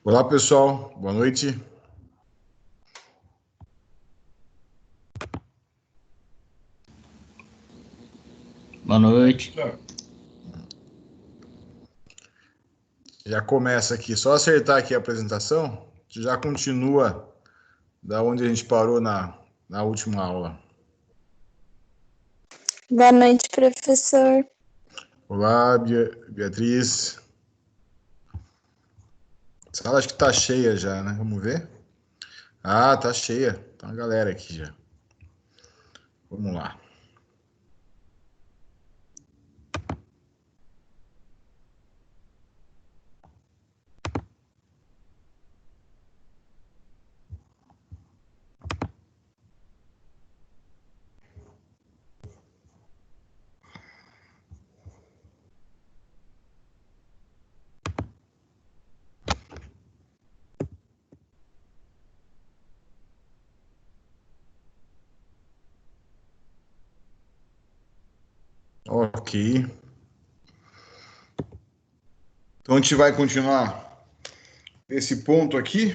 Olá, pessoal. Boa noite. Boa noite. Já começa aqui. Só acertar aqui a apresentação, que já continua da onde a gente parou na última aula. Boa noite, professor. Olá, Beatriz. A sala acho que tá cheia já, né? Vamos ver. Ah, tá cheia. Tá uma galera aqui já. Vamos lá. Ok. Então a gente vai continuar esse ponto aqui.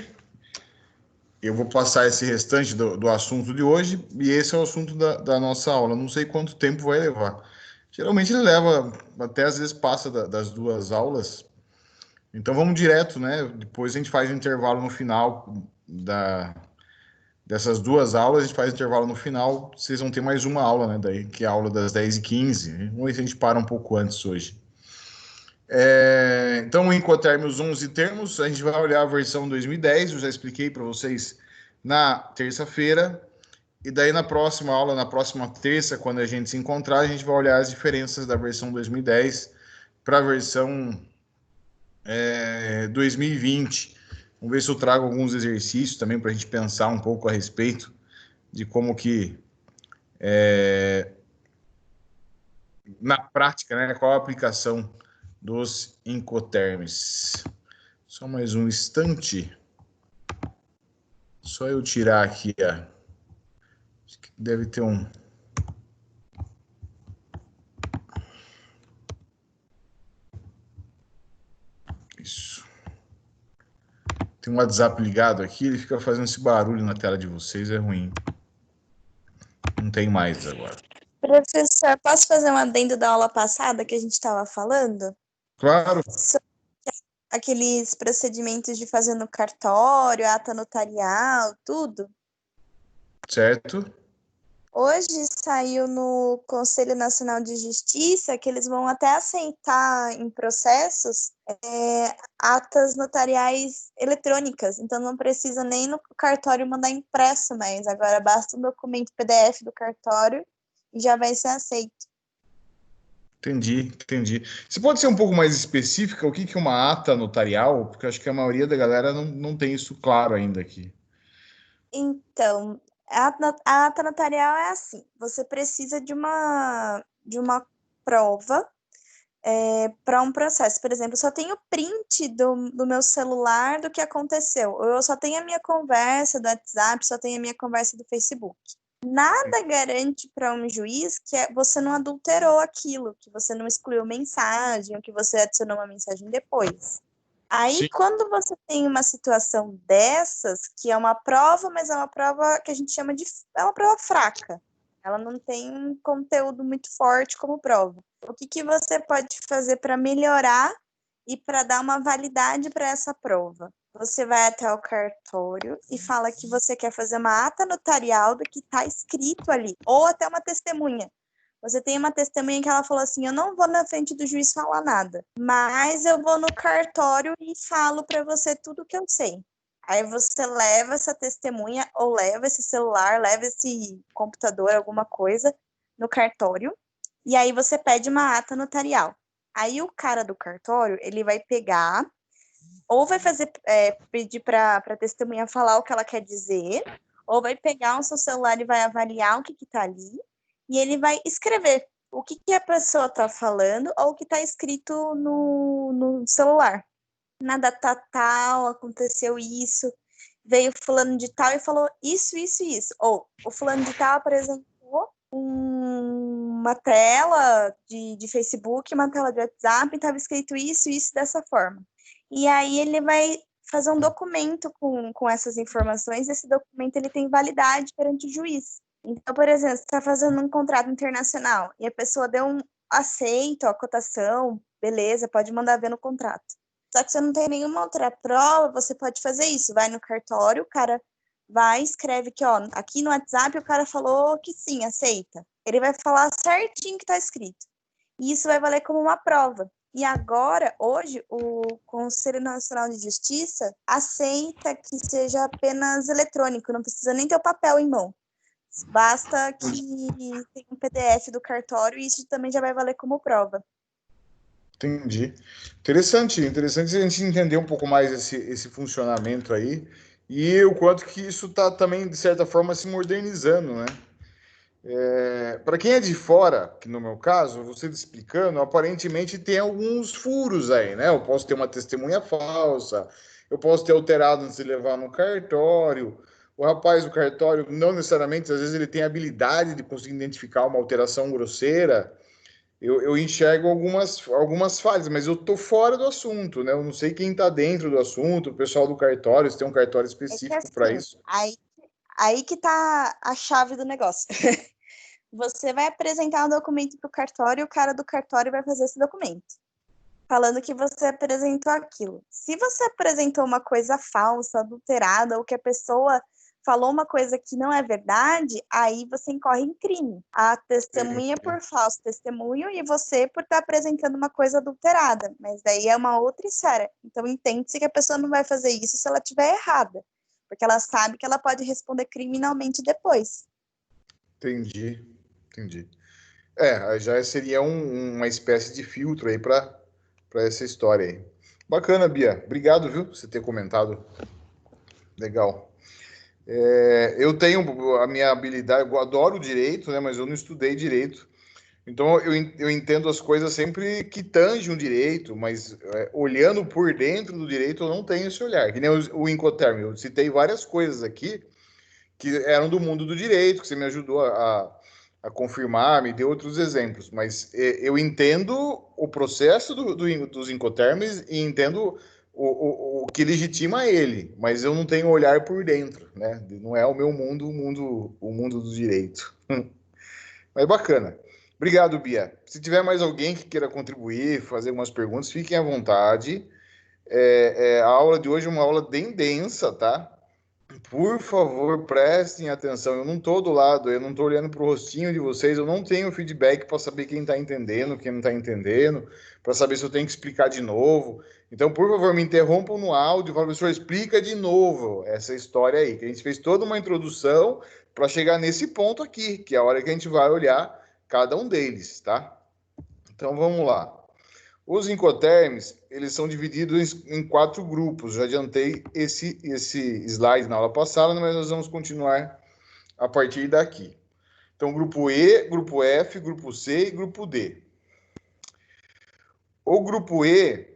Eu vou passar esse restante do assunto de hoje, e esse é o assunto da nossa aula. Não sei quanto tempo vai levar. Geralmente ele leva, até às vezes passa das 2 aulas. Então vamos direto, né? Depois a gente faz o intervalo no final dessas 2 aulas, a gente faz o intervalo no final. Vocês vão ter mais uma aula, né? Daí, que é a aula das 10h15. Vamos ver se a gente para um pouco antes hoje. Então, em Incoterms 11 termos, a gente vai olhar a versão 2010. Eu já expliquei para vocês na terça-feira. E daí na próxima aula, na próxima terça, quando a gente se encontrar, a gente vai olhar as diferenças da versão 2010 para a versão 2020. Vamos ver se eu trago alguns exercícios também para a gente pensar um pouco a respeito de como que, na prática, né, qual a aplicação dos Incoterms. Só mais um instante. Só eu tirar aqui acho que deve ter um... Isso. Tem um WhatsApp ligado aqui, ele fica fazendo esse barulho na tela de vocês, é ruim. Não tem mais agora. Professor, posso fazer um adendo da aula passada que a gente estava falando? Claro. Sobre aqueles procedimentos de fazer no cartório, ata notarial, tudo. Certo? Hoje saiu no Conselho Nacional de Justiça que eles vão até aceitar em processos atas notariais eletrônicas. Então não precisa nem no cartório mandar impresso mais. Agora basta um documento PDF do cartório e já vai ser aceito. Entendi. Você pode ser um pouco mais específica o que é uma ata notarial? Porque eu acho que a maioria da galera não tem isso claro ainda aqui. Então, a ata notarial é assim: você precisa de uma prova para um processo. Por exemplo, eu só tenho print do meu celular do que aconteceu. Eu só tenho a minha conversa do WhatsApp, só tenho a minha conversa do Facebook. Nada garante para um juiz que você não adulterou aquilo, que você não excluiu mensagem, ou que você adicionou uma mensagem depois. Aí, Sim. quando você tem uma situação dessas, que é uma prova, mas é uma prova que a gente chama de... é uma prova fraca. Ela não tem um conteúdo muito forte como prova. O que você pode fazer para melhorar e para dar uma validade para essa prova? Você vai até o cartório e fala que você quer fazer uma ata notarial do que está escrito ali, ou até uma testemunha. Você tem uma testemunha que ela falou assim: eu não vou na frente do juiz falar nada, mas eu vou no cartório e falo para você tudo que eu sei. Aí você leva essa testemunha, ou leva esse celular, leva esse computador, alguma coisa, no cartório, e aí você pede uma ata notarial. Aí o cara do cartório, ele vai pegar, ou vai pedir para a testemunha falar o que ela quer dizer, ou vai pegar o seu celular e vai avaliar o que está ali, e ele vai escrever o que a pessoa está falando ou o que está escrito no celular. Na data tal, aconteceu isso, veio fulano de tal e falou isso. Ou o fulano de tal apresentou uma tela de Facebook, uma tela de WhatsApp, e estava escrito isso dessa forma. E aí ele vai fazer um documento com essas informações. Esse documento ele tem validade perante o juiz. Então, por exemplo, você está fazendo um contrato internacional e a pessoa deu um aceito, a cotação, beleza, pode mandar ver no contrato. Só que você não tem nenhuma outra prova, você pode fazer isso. Vai no cartório, o cara vai, escreve que, ó, aqui no WhatsApp o cara falou que sim, aceita. Ele vai falar certinho que está escrito. E isso vai valer como uma prova. E agora, hoje, o Conselho Nacional de Justiça aceita que seja apenas eletrônico, não precisa nem ter o papel em mão. Basta que tenha um PDF do cartório e isso também já vai valer como prova. Entendi. Interessante a gente entender um pouco mais esse funcionamento aí e o quanto que isso está também, de certa forma, se modernizando, né? Para quem é de fora, que no meu caso, você explicando, aparentemente tem alguns furos aí, né? Eu posso ter uma testemunha falsa, eu posso ter alterado antes de levar no cartório. O rapaz do cartório, não necessariamente, às vezes ele tem a habilidade de conseguir identificar uma alteração grosseira. Eu enxergo algumas falhas, mas eu tô fora do assunto, né? Eu não sei quem está dentro do assunto, o pessoal do cartório, se tem um cartório específico para isso. Aí que tá a chave do negócio. Você vai apresentar um documento para o cartório e o cara do cartório vai fazer esse documento, falando que você apresentou aquilo. Se você apresentou uma coisa falsa, adulterada, ou que a pessoa falou uma coisa que não é verdade, aí você incorre em crime. A testemunha por falso testemunho e você por estar apresentando uma coisa adulterada. Mas daí é uma outra esfera. Então entende-se que a pessoa não vai fazer isso se ela estiver errada, porque ela sabe que ela pode responder criminalmente depois. Entendi. Aí já seria uma espécie de filtro aí para essa história aí. Bacana, Bia. Obrigado, viu, por você ter comentado. Legal. Eu tenho a minha habilidade, eu adoro direito, né, mas eu não estudei direito. Então eu entendo as coisas sempre que tangem o direito, mas olhando por dentro do direito eu não tenho esse olhar. Que nem o Incoterm, eu citei várias coisas aqui que eram do mundo do direito, que você me ajudou a confirmar, me deu outros exemplos, mas eu entendo o processo dos Incoterms e entendo o que legitima ele, mas eu não tenho olhar por dentro, né? Não é o meu mundo, o mundo do direito. Mas bacana. Obrigado, Bia. Se tiver mais alguém que queira contribuir, fazer algumas perguntas, fiquem à vontade. A aula de hoje é uma aula bem densa, tá? Por favor, prestem atenção. Eu não estou do lado, eu não estou olhando para o rostinho de vocês, eu não tenho feedback para saber quem está entendendo, quem não está entendendo, para saber se eu tenho que explicar de novo. Então, por favor, me interrompam no áudio, professor, explica de novo essa história aí, que a gente fez toda uma introdução para chegar nesse ponto aqui, que é a hora que a gente vai olhar cada um deles, tá? Então, vamos lá. Os Incoterms, eles são divididos em 4 grupos. Já adiantei esse slide na aula passada, mas nós vamos continuar a partir daqui. Então, grupo E, grupo F, grupo C e grupo D. O grupo E,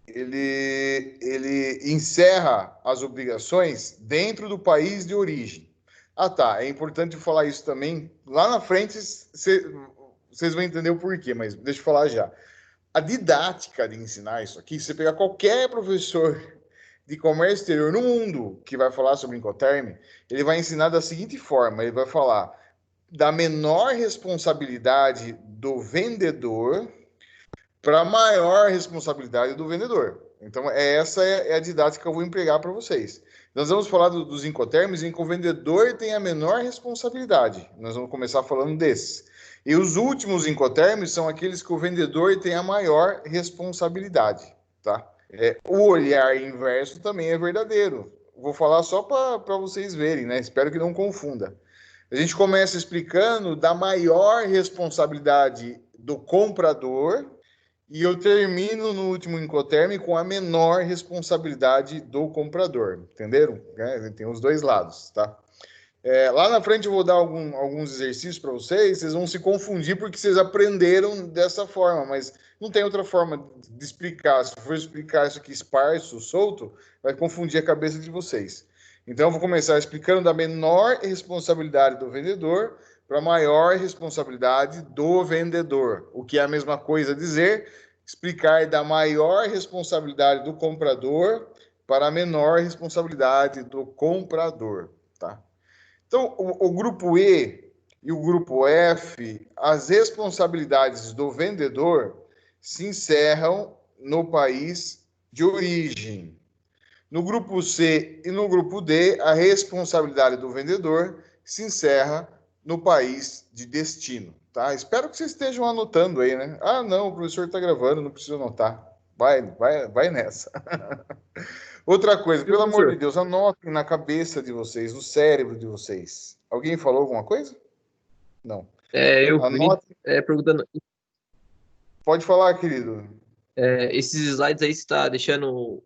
ele encerra as obrigações dentro do país de origem. Ah, tá. É importante falar isso também. Lá na frente, vocês vão entender o porquê, mas deixa eu falar já. A didática de ensinar isso aqui, se você pegar qualquer professor de comércio exterior no mundo que vai falar sobre Incoterm, ele vai ensinar da seguinte forma, ele vai falar da menor responsabilidade do vendedor para a maior responsabilidade do vendedor. Então, essa é a didática que eu vou empregar para vocês. Nós vamos falar dos Incoterms em que o vendedor tem a menor responsabilidade. Nós vamos começar falando desses. E os últimos Incoterms são aqueles que o vendedor tem a maior responsabilidade, tá? O olhar inverso também é verdadeiro. Vou falar só para vocês verem, né? Espero que não confunda. A gente começa explicando da maior responsabilidade do comprador e eu termino no último Incoterm com a menor responsabilidade do comprador, entenderam? Tem os dois lados, tá? Lá na frente eu vou dar alguns exercícios para vocês vão se confundir porque vocês aprenderam dessa forma, mas não tem outra forma de explicar. Se for explicar isso aqui esparso, solto, vai confundir a cabeça de vocês. Então eu vou começar explicando da menor responsabilidade do vendedor para a maior responsabilidade do vendedor, o que é a mesma coisa dizer explicar da maior responsabilidade do comprador para a menor responsabilidade do comprador, tá? Então, o grupo E e o grupo F, as responsabilidades do vendedor se encerram no país de origem. No grupo C e no grupo D, a responsabilidade do vendedor se encerra no país de destino, tá? Espero que vocês estejam anotando aí, né? Ah, não, o professor está gravando, não precisa anotar. Vai nessa. Outra coisa, Viu, pelo amor de professor? Deus, anotem na cabeça de vocês, no cérebro de vocês. Alguém falou alguma coisa? Não. Eu vi Anote. perguntando, Pode falar, querido. esses slides aí você está deixando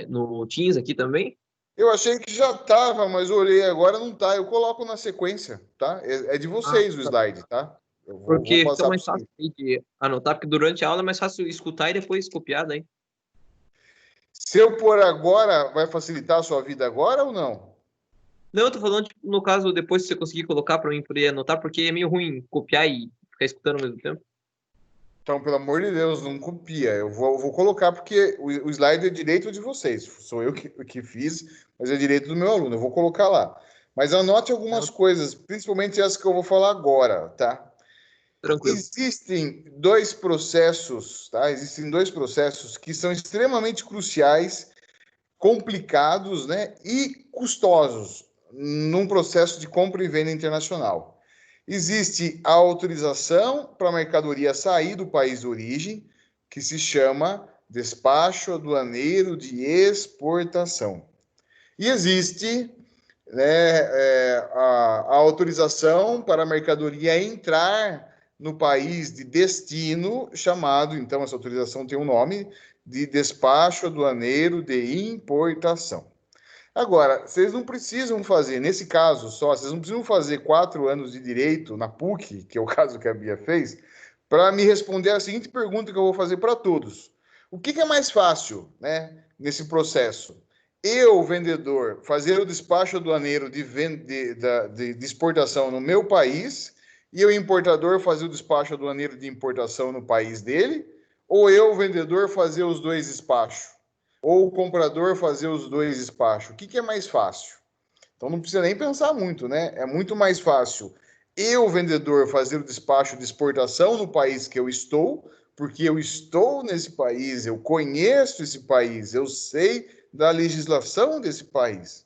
no Teams aqui também? Eu achei que já estava, mas olhei agora, não tá. Eu coloco na sequência, tá? É de Ah, vocês o tá. slide, tá? Eu vou Porque fica passar para mais vocês. fácil aí de anotar, porque durante a aula é mais fácil escutar e depois copiar daí. Se eu pôr agora, vai facilitar a sua vida agora ou não? Não, eu tô falando, tipo, no caso, depois se você conseguir colocar para mim poder anotar, porque é meio ruim copiar e ficar escutando ao mesmo tempo. Então, pelo amor de Deus, não copia. Eu vou colocar porque o slide é direito de vocês. Sou eu que fiz, mas é direito do meu aluno. Eu vou colocar lá. Mas anote algumas Não, coisas, principalmente as que eu vou falar agora, tá? tranquilo. Existem dois processos, tá? Existem dois processos que são extremamente cruciais, complicados, né, e custosos num processo de compra e venda internacional. Existe a autorização para a mercadoria sair do país de origem, que se chama despacho aduaneiro de exportação. E existe, né, a autorização para a mercadoria entrar no país de destino, chamado, então, essa autorização tem um nome, de despacho aduaneiro de importação. Agora, vocês não precisam fazer, nesse caso só, vocês não precisam fazer 4 anos de direito na PUC, que é o caso que a Bia fez, para me responder a seguinte pergunta que eu vou fazer para todos. O que é mais fácil, né, nesse processo? Eu, vendedor, fazer o despacho aduaneiro de exportação no meu país e o importador fazer o despacho aduaneiro de importação no país dele? Ou eu, vendedor, fazer os dois despachos? Ou o comprador fazer os dois despachos? O que é mais fácil? Então não precisa nem pensar muito, né? É muito mais fácil eu, vendedor, fazer o despacho de exportação no país que eu estou, porque eu estou nesse país, eu conheço esse país, eu sei da legislação desse país.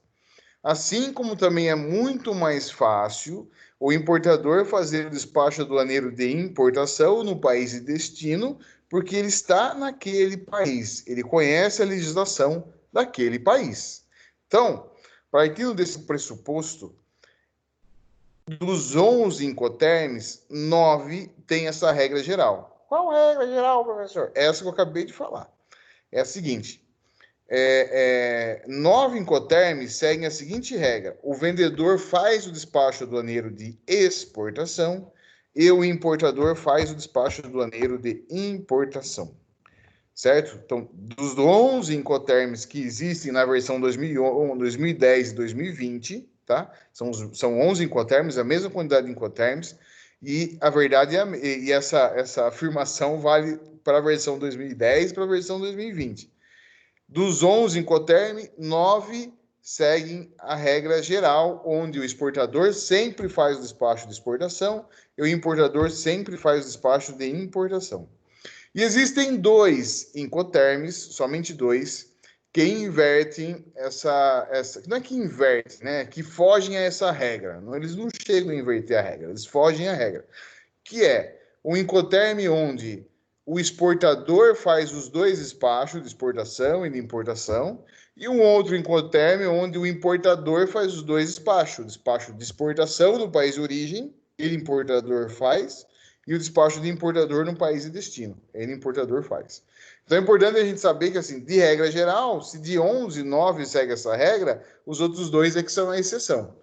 Assim como também é muito mais fácil o importador fazer o despacho aduaneiro de importação no país de destino, porque ele está naquele país, ele conhece a legislação daquele país. Então, partindo desse pressuposto, dos 11 Incoterms, 9 tem essa regra geral. Qual regra geral, professor? Essa que eu acabei de falar. É a seguinte: 9 Incoterms seguem a seguinte regra: o vendedor faz o despacho aduaneiro de exportação e o importador faz o despacho aduaneiro de importação. Certo? Então, dos 11 Incoterms que existem na versão 2011, 2010 e 2020, tá? São 11 Incoterms, a mesma quantidade de Incoterms, e a verdade e essa afirmação vale para a versão 2010 e para a versão 2020. Dos 11 Incoterm, 9 seguem a regra geral, onde o exportador sempre faz o despacho de exportação e o importador sempre faz o despacho de importação. E existem 2 Incoterms, somente 2, que invertem essa. Não é que inverte, né? Que fogem a essa regra. Eles não chegam a inverter a regra, eles fogem a regra. Que é o Incoterm onde o exportador faz os dois despachos de exportação e de importação, e um outro Incoterm onde o importador faz os dois despachos, o despacho de exportação no país de origem, ele importador faz, e o despacho de importador no país de destino, ele importador faz. Então é importante a gente saber que, assim, de regra geral, se de 11, 9 segue essa regra, os outros dois é que são a exceção.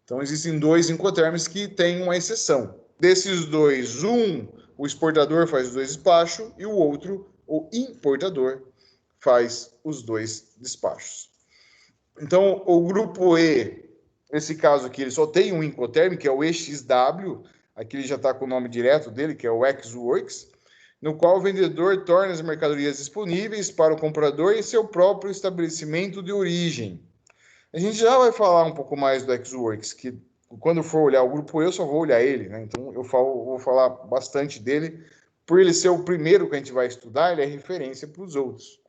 Então existem 2 Incoterms que têm uma exceção. Desses dois, o exportador faz os dois despachos e o outro, o importador, faz os dois despachos. Então, o grupo E, nesse caso aqui, ele só tem um Incoterm, que é o EXW, aqui ele já está com o nome direto dele, que é o Xworks. no qual o vendedor torna as mercadorias disponíveis para o comprador em seu próprio estabelecimento de origem. A gente já vai falar um pouco mais do Xworks, que quando for olhar o grupo eu só vou olhar ele, né? Então vou falar bastante dele, por ele ser o primeiro que a gente vai estudar, ele é referência para os outros.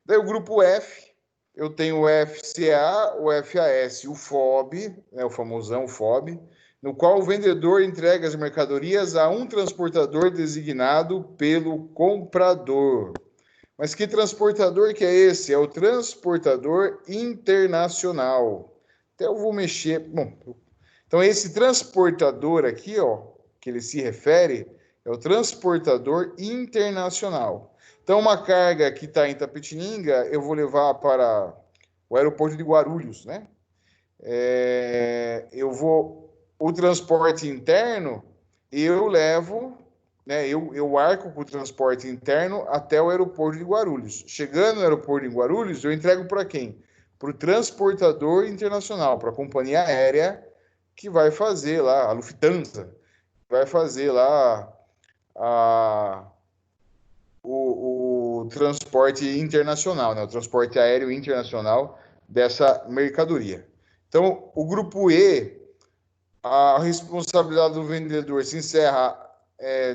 Daí o grupo F, eu tenho o FCA, o FAS, o FOB, né, o famosão FOB, no qual o vendedor entrega as mercadorias a um transportador designado pelo comprador. Mas que transportador que é esse? É o transportador internacional. Até eu vou mexer. Bom, então esse transportador aqui, ó, que ele se refere, é o transportador internacional. Então uma carga que está em Itapetininga, eu vou levar para o aeroporto de Guarulhos, né? O transporte interno, eu levo, né, eu arco com o transporte interno até o aeroporto de Guarulhos. Chegando no aeroporto de Guarulhos, eu entrego para quem? Para o transportador internacional, para a companhia aérea que vai fazer lá, a Lufthansa, vai fazer lá o transporte internacional, né, o transporte aéreo internacional dessa mercadoria. Então, o grupo E, a responsabilidade do vendedor se encerra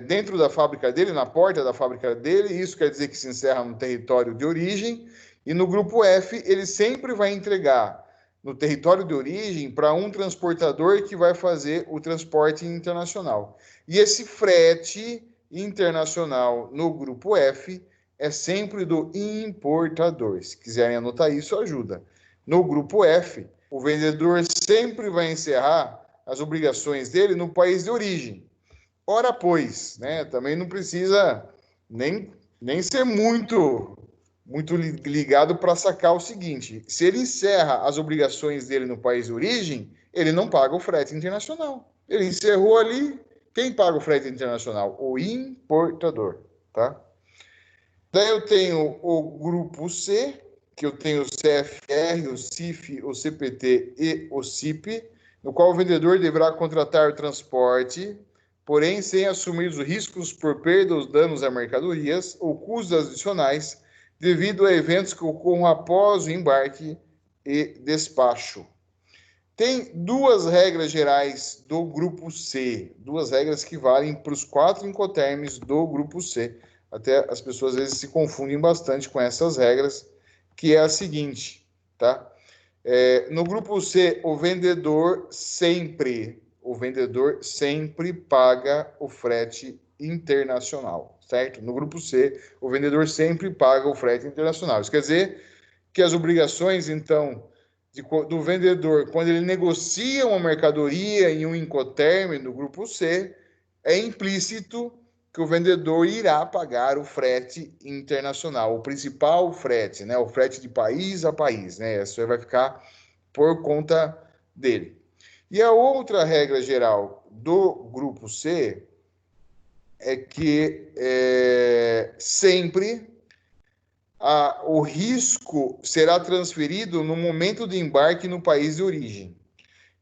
dentro da fábrica dele, na porta da fábrica dele, isso quer dizer que se encerra no território de origem, e no grupo F, ele sempre vai entregar no território de origem para um transportador que vai fazer o transporte internacional. E esse frete internacional no grupo F é sempre do importador. Se quiserem anotar isso, ajuda. No grupo F, o vendedor sempre vai encerrar as obrigações dele no país de origem. Ora, pois, né? Também não precisa nem ser muito ligado para sacar o seguinte: se ele encerra as obrigações dele no país de origem, ele não paga o frete internacional. Ele encerrou ali, quem paga o frete internacional? O importador, tá? Daí eu tenho o grupo C, que eu tenho o CFR, o CIF, o CPT e o CIP, no qual o vendedor deverá contratar o transporte, porém sem assumir os riscos por perda ou danos a mercadorias ou custos adicionais devido a eventos que ocorram após o embarque e despacho. Tem duas regras gerais do grupo C, duas regras que valem para os 4 incoterms do grupo C. Até as pessoas às vezes se confundem bastante com essas regras, que é a seguinte, tá? No grupo C, o vendedor sempre paga o frete internacional, certo? No grupo C, o vendedor sempre paga o frete internacional. Isso quer dizer que as obrigações, então, do vendedor, quando ele negocia uma mercadoria em um incoterm no grupo C, é implícito que o vendedor irá pagar o frete internacional, o principal frete, né? O frete de país a país, né? Isso aí vai ficar por conta dele. E a outra regra geral do grupo C é que sempre o risco será transferido no momento de embarque no país de origem.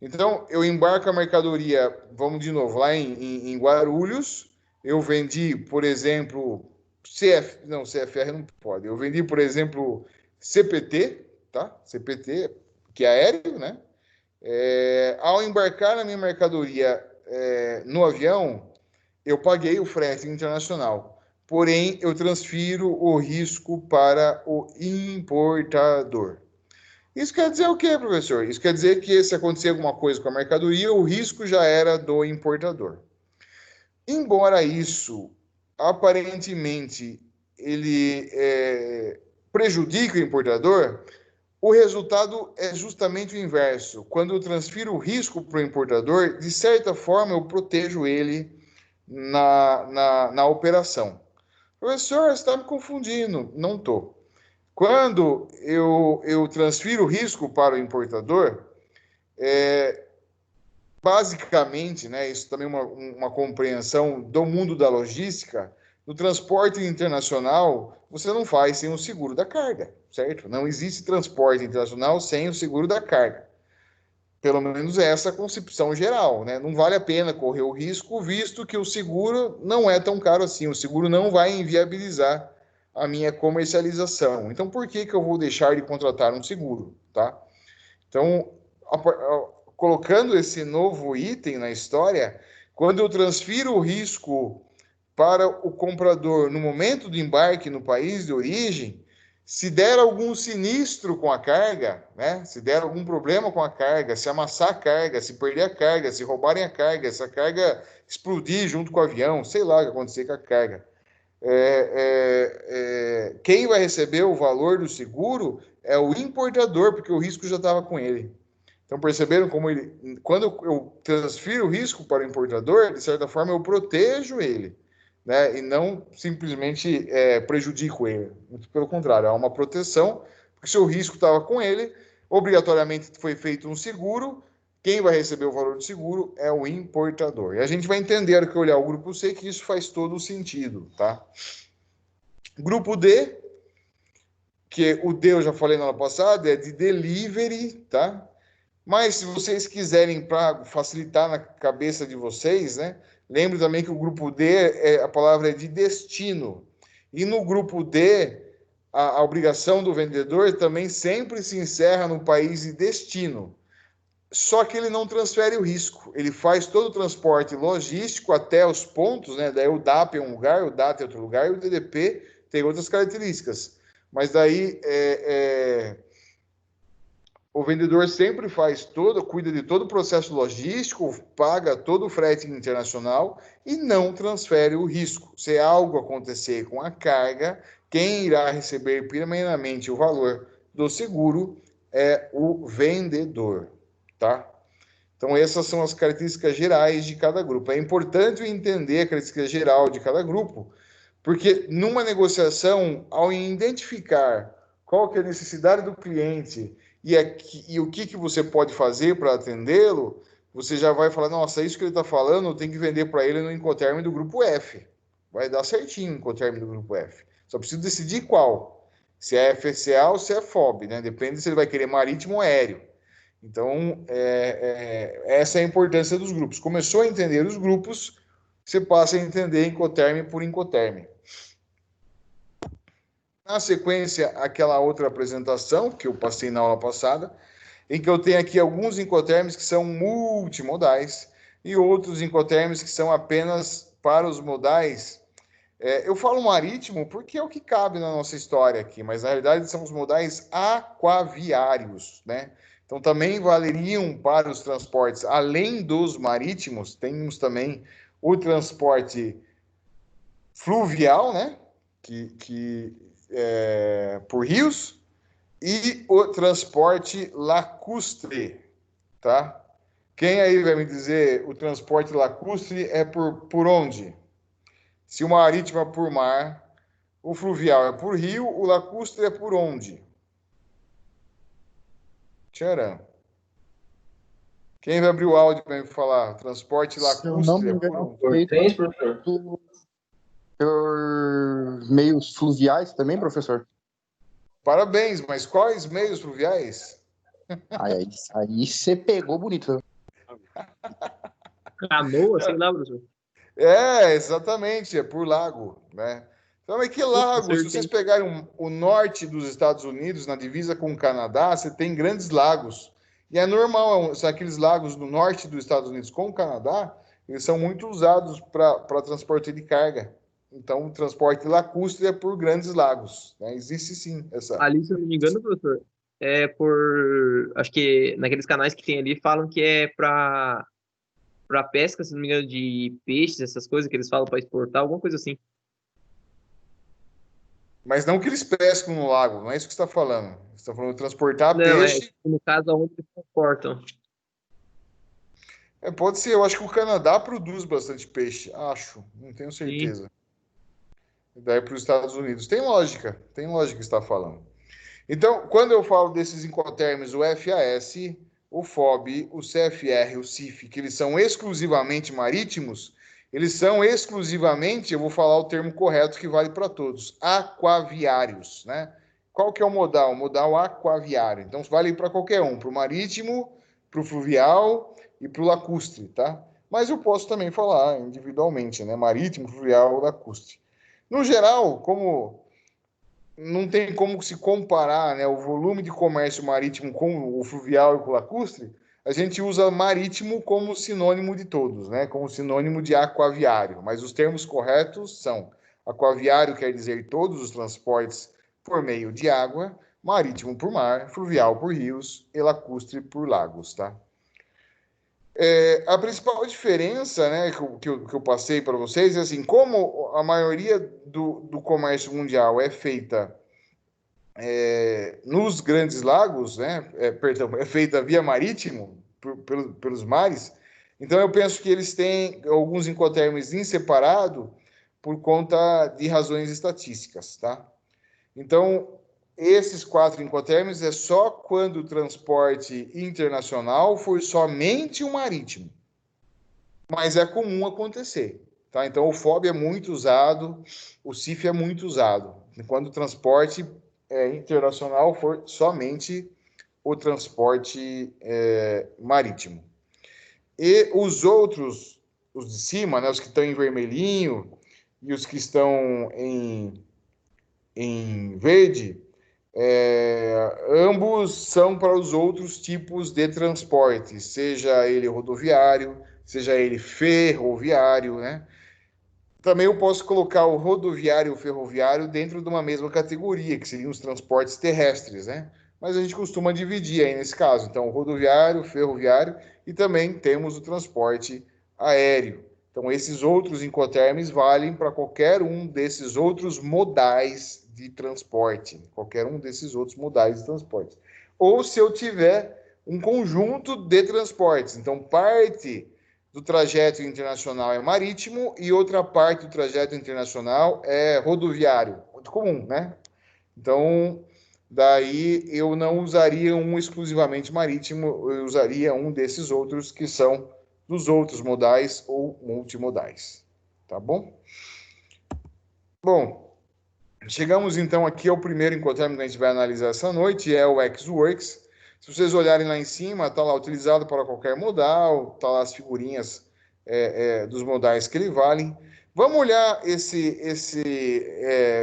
Então, eu embarco a mercadoria, vamos de novo, lá em Guarulhos, eu vendi, por exemplo, CFR não pode, eu vendi, por exemplo, CPT, tá? CPT, que é aéreo, né? Ao embarcar a minha mercadoria no avião, eu paguei o frete internacional, porém, eu transfiro o risco para o importador. Isso quer dizer o quê, professor? Isso quer dizer que se acontecer alguma coisa com a mercadoria, o risco já era do importador. Embora isso, aparentemente, ele prejudique o importador, o resultado é justamente o inverso. Quando eu transfiro o risco para o importador, de certa forma, eu protejo ele na operação. Professor, você está me confundindo. Não estou. Quando eu transfiro o risco para o importador, basicamente, né, isso também é uma compreensão do mundo da logística, no transporte internacional, você não faz sem o seguro da carga, certo? Não existe transporte internacional sem o seguro da carga. Pelo menos essa é a concepção geral, né? Não vale a pena correr o risco, visto que o seguro não é tão caro assim. O seguro não vai inviabilizar a minha comercialização. Então, por que eu vou deixar de contratar um seguro, tá? Então, colocando esse novo item na história, quando eu transfiro o risco para o comprador no momento do embarque no país de origem, se der algum sinistro com a carga, né? Se der algum problema com a carga, se amassar a carga, se perder a carga, se roubarem a carga, se a carga explodir junto com o avião, sei lá o que acontecer com a carga. Quem vai receber o valor do seguro é o importador, porque o risco já estava com ele. Então, perceberam como ele, quando eu transfiro o risco para o importador, de certa forma eu protejo ele, né? E não simplesmente prejudico ele. Muito pelo contrário, há uma proteção, porque se o risco estava com ele, obrigatoriamente foi feito um seguro. Quem vai receber o valor do seguro é o importador. E a gente vai entender, ao que olhar o grupo C, que isso faz todo o sentido, tá? Grupo D, que o D eu já falei na aula passada, é de delivery, tá? Mas se vocês quiserem, para facilitar na cabeça de vocês, né? Lembre também que o grupo D, a palavra é de destino. E no grupo D, a obrigação do vendedor também sempre se encerra no país de destino. Só que ele não transfere o risco. Ele faz todo o transporte logístico até os pontos, né? Daí o DAP é um lugar, o DAT é outro lugar, e o DDP tem outras características. Mas daí o vendedor sempre cuida de todo o processo logístico, paga todo o frete internacional e não transfere o risco. Se algo acontecer com a carga, quem irá receber primeiramente o valor do seguro é o vendedor, tá? Então, essas são as características gerais de cada grupo. É importante entender a característica geral de cada grupo, porque numa negociação, ao identificar qual que é a necessidade do cliente e o que você pode fazer para atendê-lo, você já vai falar, nossa, isso que ele está falando, eu tenho que vender para ele no Incoterm do grupo F. Vai dar certinho o Incoterm do grupo F. Só preciso decidir qual. Se é FCA ou se é FOB, né? Depende se ele vai querer marítimo ou aéreo. Então, essa é a importância dos grupos. Começou a entender os grupos, você passa a entender Incoterm por Incoterm. Na sequência, aquela outra apresentação que eu passei na aula passada, em que eu tenho aqui alguns Incoterms que são multimodais e outros Incoterms que são apenas para os modais. Eu falo marítimo porque é o que cabe na nossa história aqui, mas na realidade são os modais aquaviários, né? Então também valeriam para os transportes, além dos marítimos, temos também o transporte fluvial, né? Por rios, e o transporte lacustre, tá? Quem aí vai me dizer o transporte lacustre é por onde? Se o marítimo é por mar, o fluvial é por rio, o lacustre é por onde? Tcharam. Quem vai abrir o áudio para me falar? Transporte lacustre é por onde? Feito por meios fluviais também, professor? Parabéns, mas quais meios fluviais? Aí você pegou bonito. Canoa, sei lá, professor. Exatamente, é por lago, né? Então, é que lago? Se vocês pegarem o norte dos Estados Unidos, na divisa com o Canadá, você tem grandes lagos. E é normal, são aqueles lagos do norte dos Estados Unidos com o Canadá, eles são muito usados para transporte de carga. Então, o transporte lacustre é por grandes lagos, né? Existe sim essa... Ali, se eu não me engano, professor, acho que naqueles canais que tem ali, falam que é para pesca, se não me engano, de peixes, essas coisas que eles falam para exportar, alguma coisa assim. Mas não que eles pescam no lago, não é isso que você está falando. Você está falando de transportar não, peixe... no caso, aonde eles transportam. Pode ser, eu acho que o Canadá produz bastante peixe, acho, não tenho certeza. Sim. Daí para os Estados Unidos. Tem lógica que você está falando. Então, quando eu falo desses Incoterms, o FAS, o FOB, o CFR, o CIF, que eles são exclusivamente marítimos, eles são exclusivamente, eu vou falar o termo correto que vale para todos, aquaviários, né? Qual que é o modal? O modal aquaviário. Então, vale para qualquer um, para o marítimo, para o fluvial e para o lacustre, tá? Mas eu posso também falar individualmente, né? Marítimo, fluvial, lacustre. No geral, como não tem como se comparar, né, o volume de comércio marítimo com o fluvial e com o lacustre, a gente usa marítimo como sinônimo de todos, né? Como sinônimo de aquaviário. Mas os termos corretos são: aquaviário quer dizer todos os transportes por meio de água, marítimo por mar, fluvial por rios e lacustre por lagos, tá? A principal diferença, né, que eu passei para vocês é assim: como a maioria do comércio mundial é feita nos grandes lagos, né, perdão, é feita via marítimo, pelos mares, então eu penso que eles têm alguns incoterms em separado por conta de razões estatísticas, tá? Então, esses 4 incoterms é só quando o transporte internacional for somente o marítimo. Mas é comum acontecer, tá? Então, o FOB é muito usado, o CIF é muito usado, quando o transporte internacional for somente o transporte marítimo. E os outros, os de cima, né, os que estão em vermelhinho e os que estão em verde, ambos são para os outros tipos de transporte, seja ele rodoviário, seja ele ferroviário, né? Também eu posso colocar o rodoviário e o ferroviário dentro de uma mesma categoria, que seriam os transportes terrestres, né? Mas a gente costuma dividir aí nesse caso. Então, o rodoviário, o ferroviário e também temos o transporte aéreo. Então, esses outros incoterms valem para qualquer um desses outros modais de transporte, qualquer um desses outros modais de transporte. Ou se eu tiver um conjunto de transportes, então parte do trajeto internacional é marítimo e outra parte do trajeto internacional é rodoviário, muito comum, né? Então, daí eu não usaria um exclusivamente marítimo, eu usaria um desses outros que são dos outros modais ou multimodais, tá bom? Bom, chegamos então aqui ao primeiro incoterm que a gente vai analisar essa noite, é o ex-works. Se vocês olharem lá em cima, está lá utilizado para qualquer modal, está lá as figurinhas dos modais que ele valem. Vamos olhar esse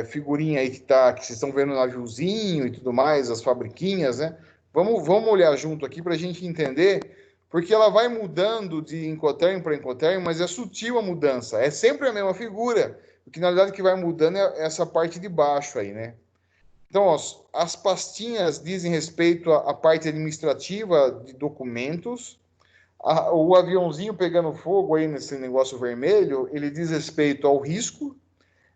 figurinha aí que vocês estão vendo o naviozinho e tudo mais, as fabriquinhas, né? Vamos olhar junto aqui para a gente entender, porque ela vai mudando de incoterm para incoterm, mas é sutil a mudança. É sempre a mesma figura, porque na verdade o que vai mudando é essa parte de baixo aí, né? Então, ó, as pastinhas dizem respeito à parte administrativa de documentos. O aviãozinho pegando fogo aí nesse negócio vermelho, ele diz respeito ao risco.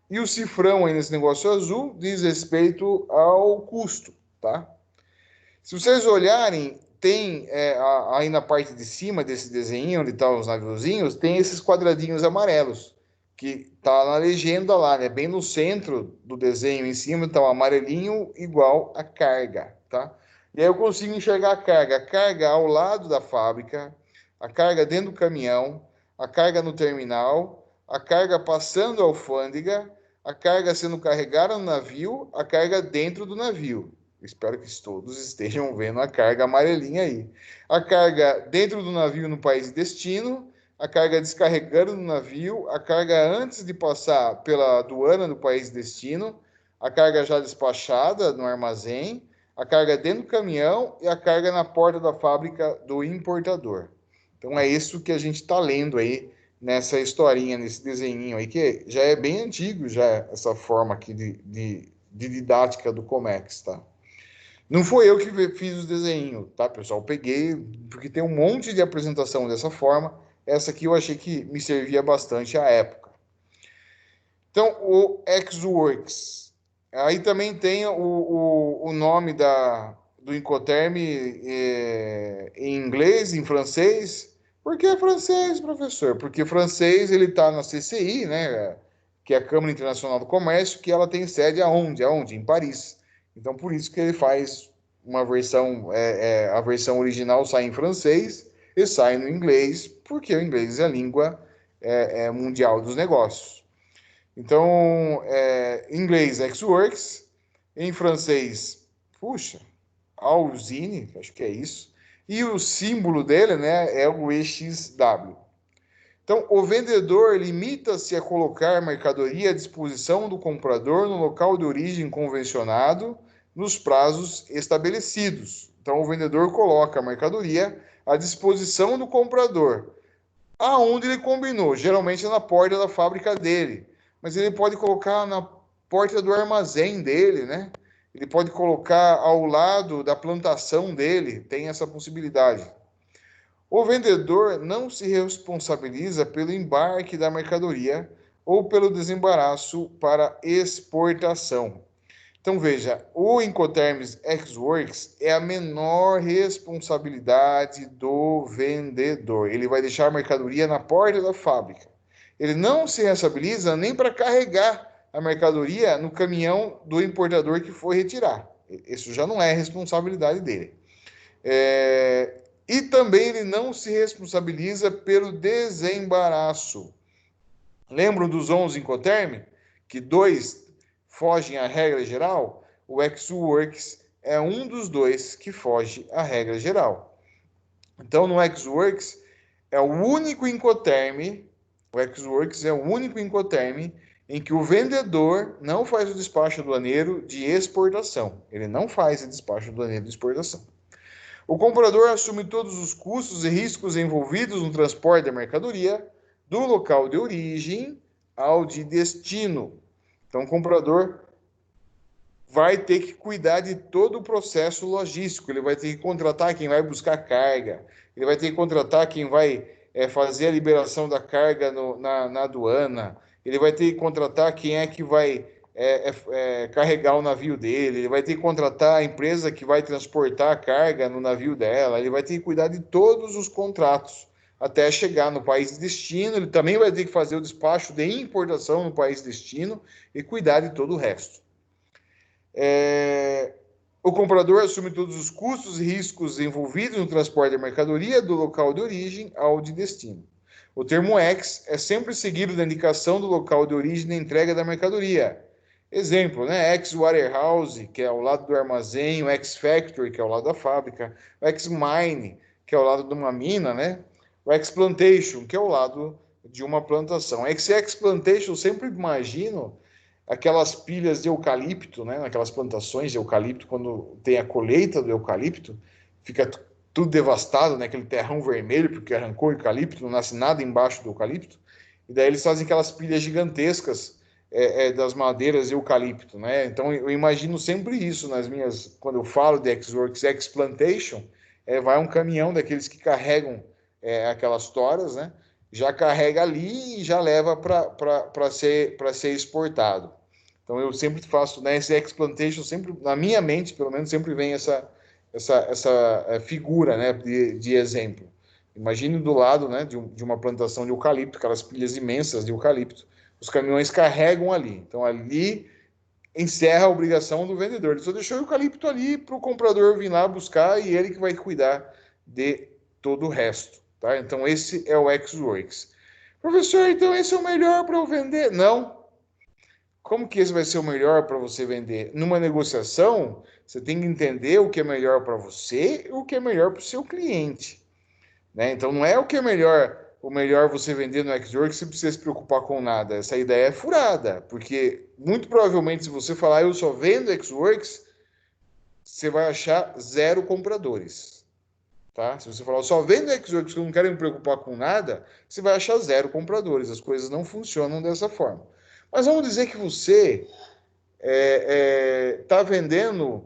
E o cifrão aí nesse negócio azul diz respeito ao custo, tá? Se vocês olharem, tem aí na parte de cima desse desenho, onde estão os naviozinhos, tem esses quadradinhos amarelos, que tá na legenda lá, né? Bem no centro do desenho, em cima, tá um amarelinho igual a carga, tá? E aí eu consigo enxergar a carga ao lado da fábrica, a carga dentro do caminhão, a carga no terminal, a carga passando a alfândega, a carga sendo carregada no navio, a carga dentro do navio. Espero que todos estejam vendo a carga amarelinha aí. A carga dentro do navio no país de destino, a carga descarregando no navio, a carga antes de passar pela aduana do país de destino, a carga já despachada no armazém, a carga dentro do caminhão e a carga na porta da fábrica do importador. Então é isso que a gente está lendo aí nessa historinha, nesse desenhinho aí, que já é bem antigo, já essa forma aqui de didática do Comex, tá? Não foi eu que fiz o desenho, tá, pessoal? Peguei, porque tem um monte de apresentação dessa forma. Essa aqui eu achei que me servia bastante à época. Então, o ex-works. Aí também tem o nome do incoterm em inglês, em francês. Por que francês, professor? Porque francês ele está na CCI, né? Que é a Câmara Internacional do Comércio, que ela tem sede aonde? Aonde? Em Paris. Então, por isso que ele faz uma versão, a versão original sai em francês e sai no inglês, porque o inglês é a língua mundial dos negócios. Então, em inglês, ex-works, em francês, puxa, a usine, acho que é isso, e o símbolo dele, né, é o EXW. Então, o vendedor limita-se a colocar mercadoria à disposição do comprador no local de origem convencionado nos prazos estabelecidos. Então, o vendedor coloca a mercadoria à disposição do comprador, aonde ele combinou, geralmente na porta da fábrica dele, mas ele pode colocar na porta do armazém dele, né? Ele pode colocar ao lado da plantação dele, tem essa possibilidade. O vendedor não se responsabiliza pelo embarque da mercadoria ou pelo desembaraço para exportação. Então, veja, o Incoterms Ex-Works é a menor responsabilidade do vendedor. Ele vai deixar a mercadoria na porta da fábrica. Ele não se responsabiliza nem para carregar a mercadoria no caminhão do importador que foi retirar. Isso já não é responsabilidade dele. E também ele não se responsabiliza pelo desembaraço. Lembram dos 11 Incoterm? Que 2 fogem à regra geral? O Ex-Works é um dos 2 que foge à regra geral. Então, no Ex-Works, é o único Incoterm, o Ex-Works é o único Incoterm em que o vendedor não faz o despacho aduaneiro de exportação. Ele não faz o despacho aduaneiro de exportação. O comprador assume todos os custos e riscos envolvidos no transporte da mercadoria do local de origem ao de destino. Então, o comprador vai ter que cuidar de todo o processo logístico. Ele vai ter que contratar quem vai buscar carga. Ele vai ter que contratar quem vai fazer a liberação da carga na aduana. Ele vai ter que contratar quem é que vai carregar o navio dele. Ele vai ter que contratar a empresa que vai transportar a carga no navio dela. Ele vai ter que cuidar de todos os contratos até chegar no país de destino. Ele também vai ter que fazer o despacho de importação no país de destino e cuidar de todo o resto. O comprador assume todos os custos e riscos envolvidos no transporte da mercadoria do local de origem ao de destino. O termo ex é sempre seguido da indicação do local de origem da entrega da mercadoria. Exemplo, né? Ex-warehouse, que é ao lado do armazém, o ex-factory, que é ao lado da fábrica, o ex-mine, que é ao lado de uma mina, né? O ex-plantation, que é ao lado de uma plantação. Esse ex-plantation, eu sempre imagino aquelas pilhas de eucalipto, né? Aquelas plantações de eucalipto, quando tem a colheita do eucalipto, fica tudo devastado, né? Aquele terrão vermelho, porque arrancou o eucalipto, não nasce nada embaixo do eucalipto. E daí eles fazem aquelas pilhas gigantescas das madeiras de eucalipto, né? Então eu imagino sempre isso nas minhas, quando eu falo de Ex-Works Ex-Plantation, vai um caminhão daqueles que carregam aquelas toras, né? Já carrega ali e já leva para ser exportado. Então eu sempre faço, né, esse Ex-Plantation, sempre na minha mente, pelo menos, sempre vem essa figura, né, de exemplo. Imagine do lado, né, de uma plantação de eucalipto, aquelas pilhas imensas de eucalipto. Os caminhões carregam ali. Então, ali encerra a obrigação do vendedor. Ele só deixou o eucalipto ali para o comprador vir lá buscar e ele que vai cuidar de todo o resto. Tá? Então, esse é o Ex-Works. Professor, então esse é o melhor para eu vender? Não. Como que esse vai ser o melhor para você vender? Numa negociação, você tem que entender o que é melhor para você e o que é melhor para o seu cliente. Né? Então, não é o que é melhor você vender no Ex-Works, você precisa se preocupar com nada. Essa ideia é furada, porque muito provavelmente se você falar eu só vendo Ex-Works, você vai achar 0 compradores. Tá? Se você falar eu só vendo Ex-Works que eu não quero me preocupar com nada, você vai achar 0 compradores. As coisas não funcionam dessa forma. Mas vamos dizer que você está vendendo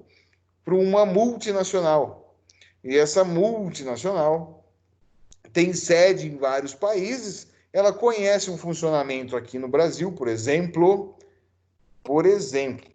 para uma multinacional. E essa multinacional tem sede em vários países, ela conhece um funcionamento aqui no Brasil, por exemplo,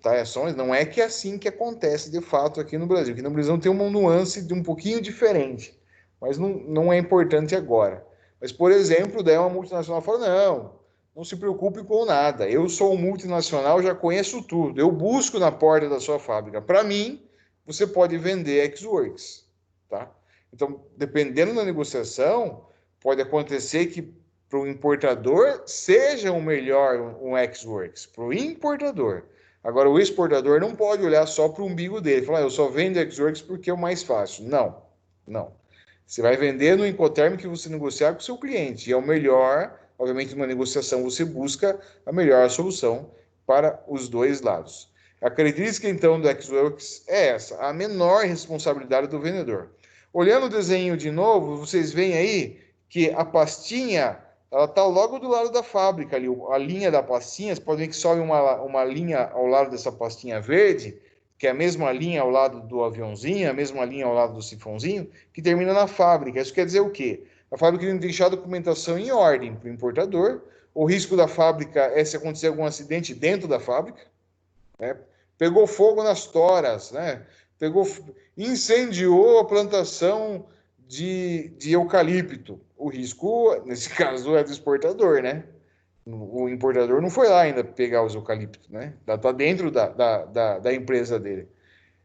tá? Não é que é assim que acontece de fato aqui no Brasil. Aqui no Brasil tem uma nuance de um pouquinho diferente, mas não é importante agora. Mas, por exemplo, daí uma multinacional fala, não se preocupe com nada, eu sou um multinacional, já conheço tudo, eu busco na porta da sua fábrica. Para mim, você pode vender Ex-Works, tá? Então, dependendo da negociação, pode acontecer que para o importador seja o melhor um Ex-Works, para o importador. Agora, o exportador não pode olhar só para o umbigo dele, falar, eu só vendo Ex-Works porque é o mais fácil. Não. Você vai vender no Incoterm que você negociar com o seu cliente. E é o melhor, obviamente, numa negociação você busca a melhor solução para os dois lados. A característica, então, do Xworks é essa, a menor responsabilidade do vendedor. Olhando o desenho de novo, vocês veem aí que a pastinha, ela está logo do lado da fábrica ali, a linha da pastinha, você pode ver que sobe uma linha ao lado dessa pastinha verde, que é a mesma linha ao lado do aviãozinho, a mesma linha ao lado do sifãozinho, que termina na fábrica. Isso quer dizer o quê? A fábrica tem que deixar a documentação em ordem para o importador. O risco da fábrica é se acontecer algum acidente dentro da fábrica, né? Pegou fogo nas toras, né? Incendiou a plantação de eucalipto. O risco, nesse caso, é do exportador, né? O importador não foi lá ainda pegar os eucaliptos, né? Está dentro da empresa dele.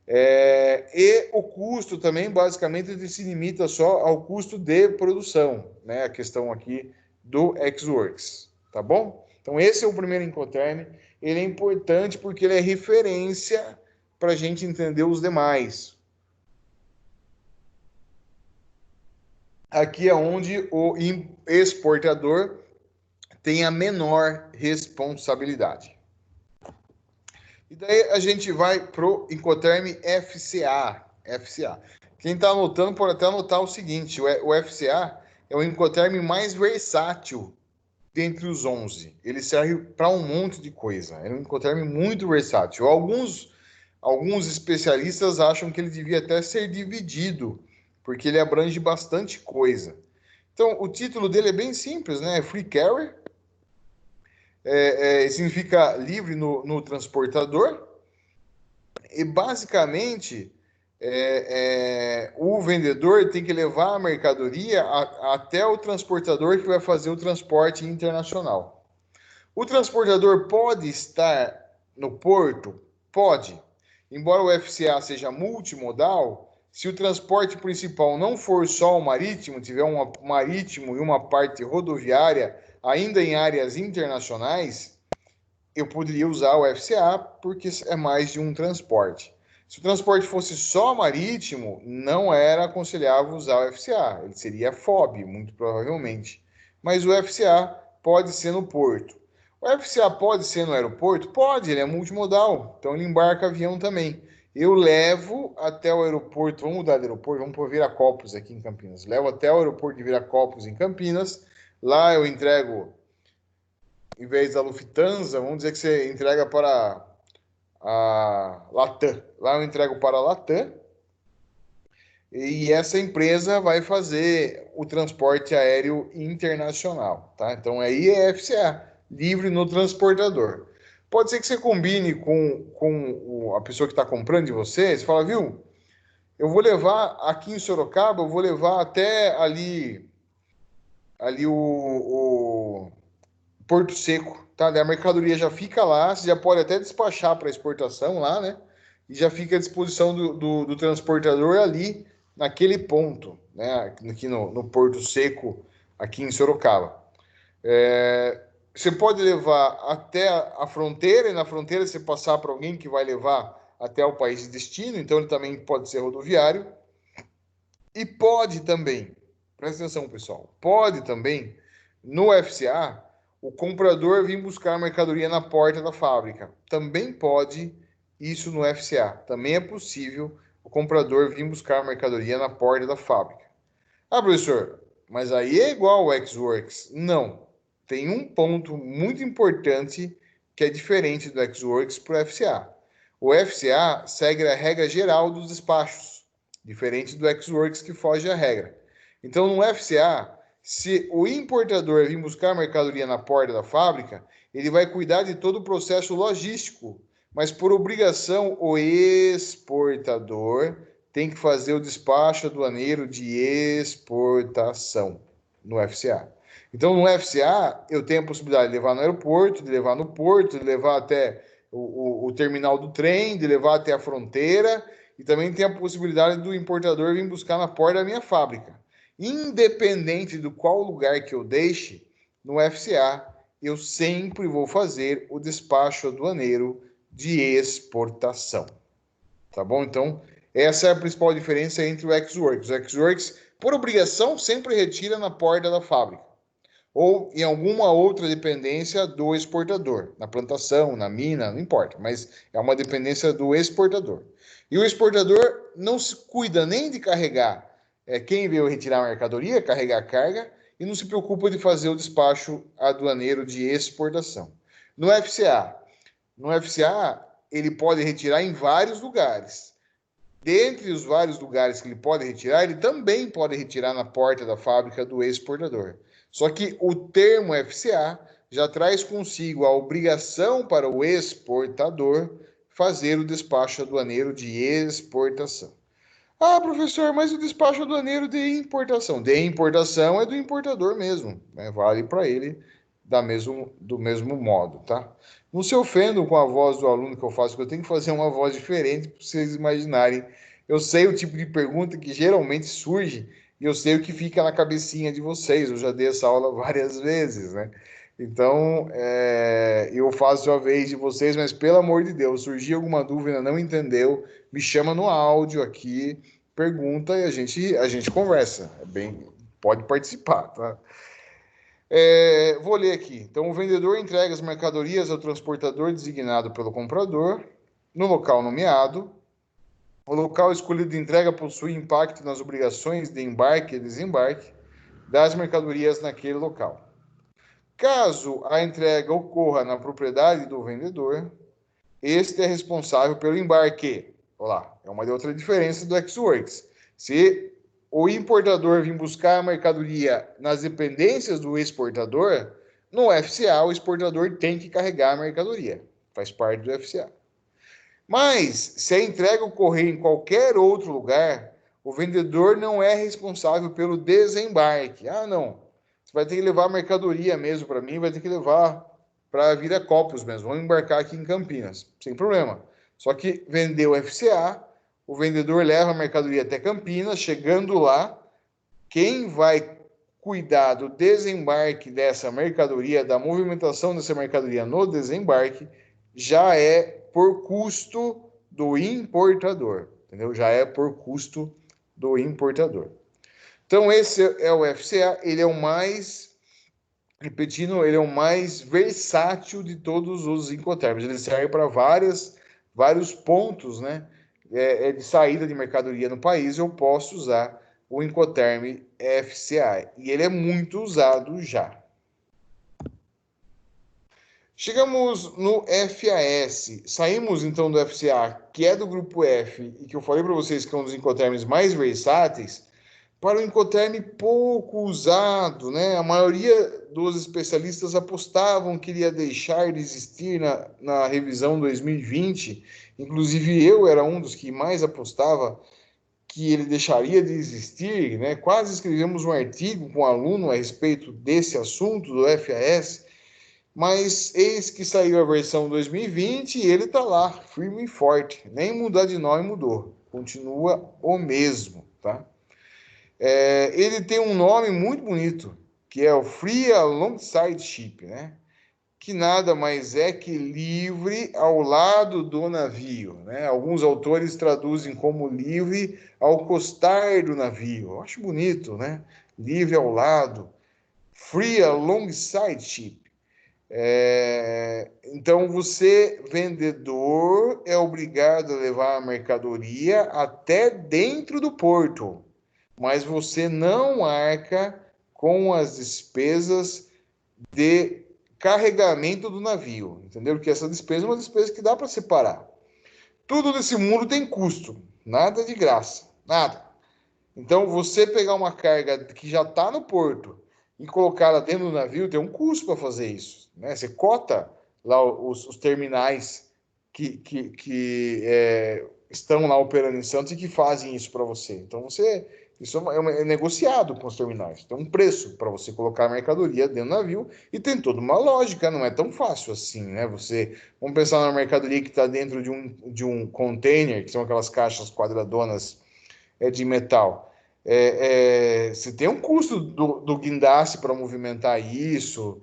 E o custo também, basicamente, ele se limita só ao custo de produção, né? A questão aqui do Xworks, tá bom? Então, esse é o primeiro Incoterm. Ele é importante porque ele é referência para a gente entender os demais. Aqui é onde o exportador tem a menor responsabilidade. E daí a gente vai para o Incoterm FCA. Quem está anotando pode até anotar o seguinte, o FCA é o Incoterm mais versátil dentre os 11. Ele serve para um monte de coisa. É um Incoterm muito versátil. Alguns especialistas acham que ele devia até ser dividido, porque ele abrange bastante coisa. Então, o título dele é bem simples, né? Free Carrier. Significa livre no transportador. E, basicamente, o vendedor tem que levar a mercadoria até o transportador que vai fazer o transporte internacional. O transportador pode estar no porto? Pode. Embora o FCA seja multimodal, se o transporte principal não for só o marítimo, tiver um marítimo e uma parte rodoviária, ainda em áreas internacionais, eu poderia usar o FCA porque é mais de um transporte. Se o transporte fosse só marítimo, não era aconselhável usar o FCA. Ele seria FOB, muito provavelmente. Mas o FCA pode ser no porto. O FCA pode ser no aeroporto? Pode, ele é multimodal. Então ele embarca avião também. Eu levo até o aeroporto, vamos mudar de aeroporto, vamos para Viracopos aqui em Campinas. Levo até o aeroporto de Viracopos em Campinas. Lá eu entrego, em vez da Lufthansa, vamos dizer que você entrega para a Latam. Lá eu entrego para a Latam e essa empresa vai fazer o transporte aéreo internacional, tá? Então aí é FCA, livre no transportador. Pode ser que você combine com a pessoa que está comprando de você, você fala, viu, eu vou levar aqui em Sorocaba, eu vou levar até ali o Porto Seco, tá? A mercadoria já fica lá, você já pode até despachar para exportação lá, né? E já fica à disposição do transportador ali, naquele ponto, né? Aqui no Porto Seco, aqui em Sorocaba. Você pode levar até a fronteira, e na fronteira você passar para alguém que vai levar até o país de destino, então ele também pode ser rodoviário. E pode também, presta atenção, pessoal, pode também, no FCA, o comprador vir buscar a mercadoria na porta da fábrica. Também pode isso no FCA. Também é possível o comprador vir buscar a mercadoria na porta da fábrica. Ah, professor, mas aí é igual ao Xworks? Não. Tem um ponto muito importante que é diferente do Xworks para o FCA. O FCA segue a regra geral dos despachos, diferente do Xworks que foge à regra. Então, no FCA, se o importador vir buscar a mercadoria na porta da fábrica, ele vai cuidar de todo o processo logístico, mas por obrigação o exportador tem que fazer o despacho aduaneiro de exportação no FCA. Então, no FCA, eu tenho a possibilidade de levar no aeroporto, de levar no porto, de levar até o terminal do trem, de levar até a fronteira, e também tem a possibilidade do importador vir buscar na porta da minha fábrica. Independente do qual lugar que eu deixe, no FCA, eu sempre vou fazer o despacho aduaneiro de exportação. Tá bom? Então, essa é a principal diferença entre o Xworks. O Xworks por obrigação, sempre retira na porta da fábrica ou em alguma outra dependência do exportador, na plantação, na mina, não importa, mas é uma dependência do exportador. E o exportador não se cuida nem de carregar quem veio retirar a mercadoria, carregar a carga, e não se preocupa de fazer o despacho aduaneiro de exportação. No FCA, ele pode retirar em vários lugares. Dentre os vários lugares que ele pode retirar, ele também pode retirar na porta da fábrica do exportador. Só que o termo FCA já traz consigo a obrigação para o exportador fazer o despacho aduaneiro de exportação. Ah, professor, mas o despacho aduaneiro de importação? De importação é do importador mesmo, né? Vale para ele do mesmo modo, tá? Não se ofendam com a voz do aluno que eu faço, porque eu tenho que fazer uma voz diferente para vocês imaginarem. Eu sei o tipo de pergunta que geralmente surge e eu sei o que fica na cabecinha de vocês. Eu já dei essa aula várias vezes, né? Então, eu faço a vez de vocês, mas pelo amor de Deus, surgiu alguma dúvida, não entendeu, me chama no áudio aqui, pergunta e a gente conversa. Pode participar, tá? Vou ler aqui. Então, o vendedor entrega as mercadorias ao transportador designado pelo comprador, no local nomeado. O local escolhido de entrega possui impacto nas obrigações de embarque e desembarque das mercadorias naquele local. Caso a entrega ocorra na propriedade do vendedor, este é responsável pelo embarque. Olha lá, é uma outra diferença do Ex-Works. Se o importador vir buscar a mercadoria nas dependências do exportador, no FCA o exportador tem que carregar a mercadoria. Faz parte do FCA. Mas, se a entrega ocorrer em qualquer outro lugar, o vendedor não é responsável pelo desembarque. Ah, não. Você vai ter que levar a mercadoria mesmo para mim, vai ter que levar para Viracopos mesmo. Vamos embarcar aqui em Campinas, sem problema. Só que vendeu o FCA, o vendedor leva a mercadoria até Campinas, chegando lá, quem vai cuidar do desembarque dessa mercadoria, da movimentação dessa mercadoria no desembarque, já é por custo do importador, entendeu? Já é por custo do importador. Então, esse é o FCA, ele é o mais, repetindo, ele é o mais versátil de todos os Incoterms. Ele serve para vários pontos, né, de saída de mercadoria no país. Eu posso usar o Incoterm FCA, e ele é muito usado já. Chegamos no FAS, saímos então do FCA, que é do grupo F, e que eu falei para vocês que é um dos Incoterms mais versáteis, para o Incoterm pouco usado, né? A maioria dos especialistas apostavam que ele ia deixar de existir na revisão 2020, inclusive eu era um dos que mais apostava que ele deixaria de existir, né? Quase escrevemos um artigo com um aluno a respeito desse assunto do FAS, mas eis que saiu a versão 2020 e ele está lá, firme e forte. Nem mudar de nome mudou. Continua o mesmo, tá? Ele tem um nome muito bonito, que é o Free Alongside Ship, né? Que nada mais é que livre ao lado do navio, né? Alguns autores traduzem como livre ao costar do navio. Eu acho bonito, né? Livre ao lado. Free Alongside Ship. Então, você, vendedor, é obrigado a levar a mercadoria até dentro do porto, mas você não arca com as despesas de carregamento do navio, entendeu? Porque essa despesa é uma despesa que dá para separar. Tudo nesse mundo tem custo, nada de graça, nada. Então, você pegar uma carga que já está no porto e colocá-la dentro do navio, tem um custo para fazer isso, né? Você cota lá os terminais que estão lá operando em Santos e que fazem isso para você. Então, isso é negociado com os terminais. Tem um preço para você colocar a mercadoria dentro do navio e tem toda uma lógica, não é tão fácil assim, né? Vamos pensar na mercadoria que está dentro de um container, que são aquelas caixas quadradonas de metal. Você tem um custo do guindaste para movimentar isso,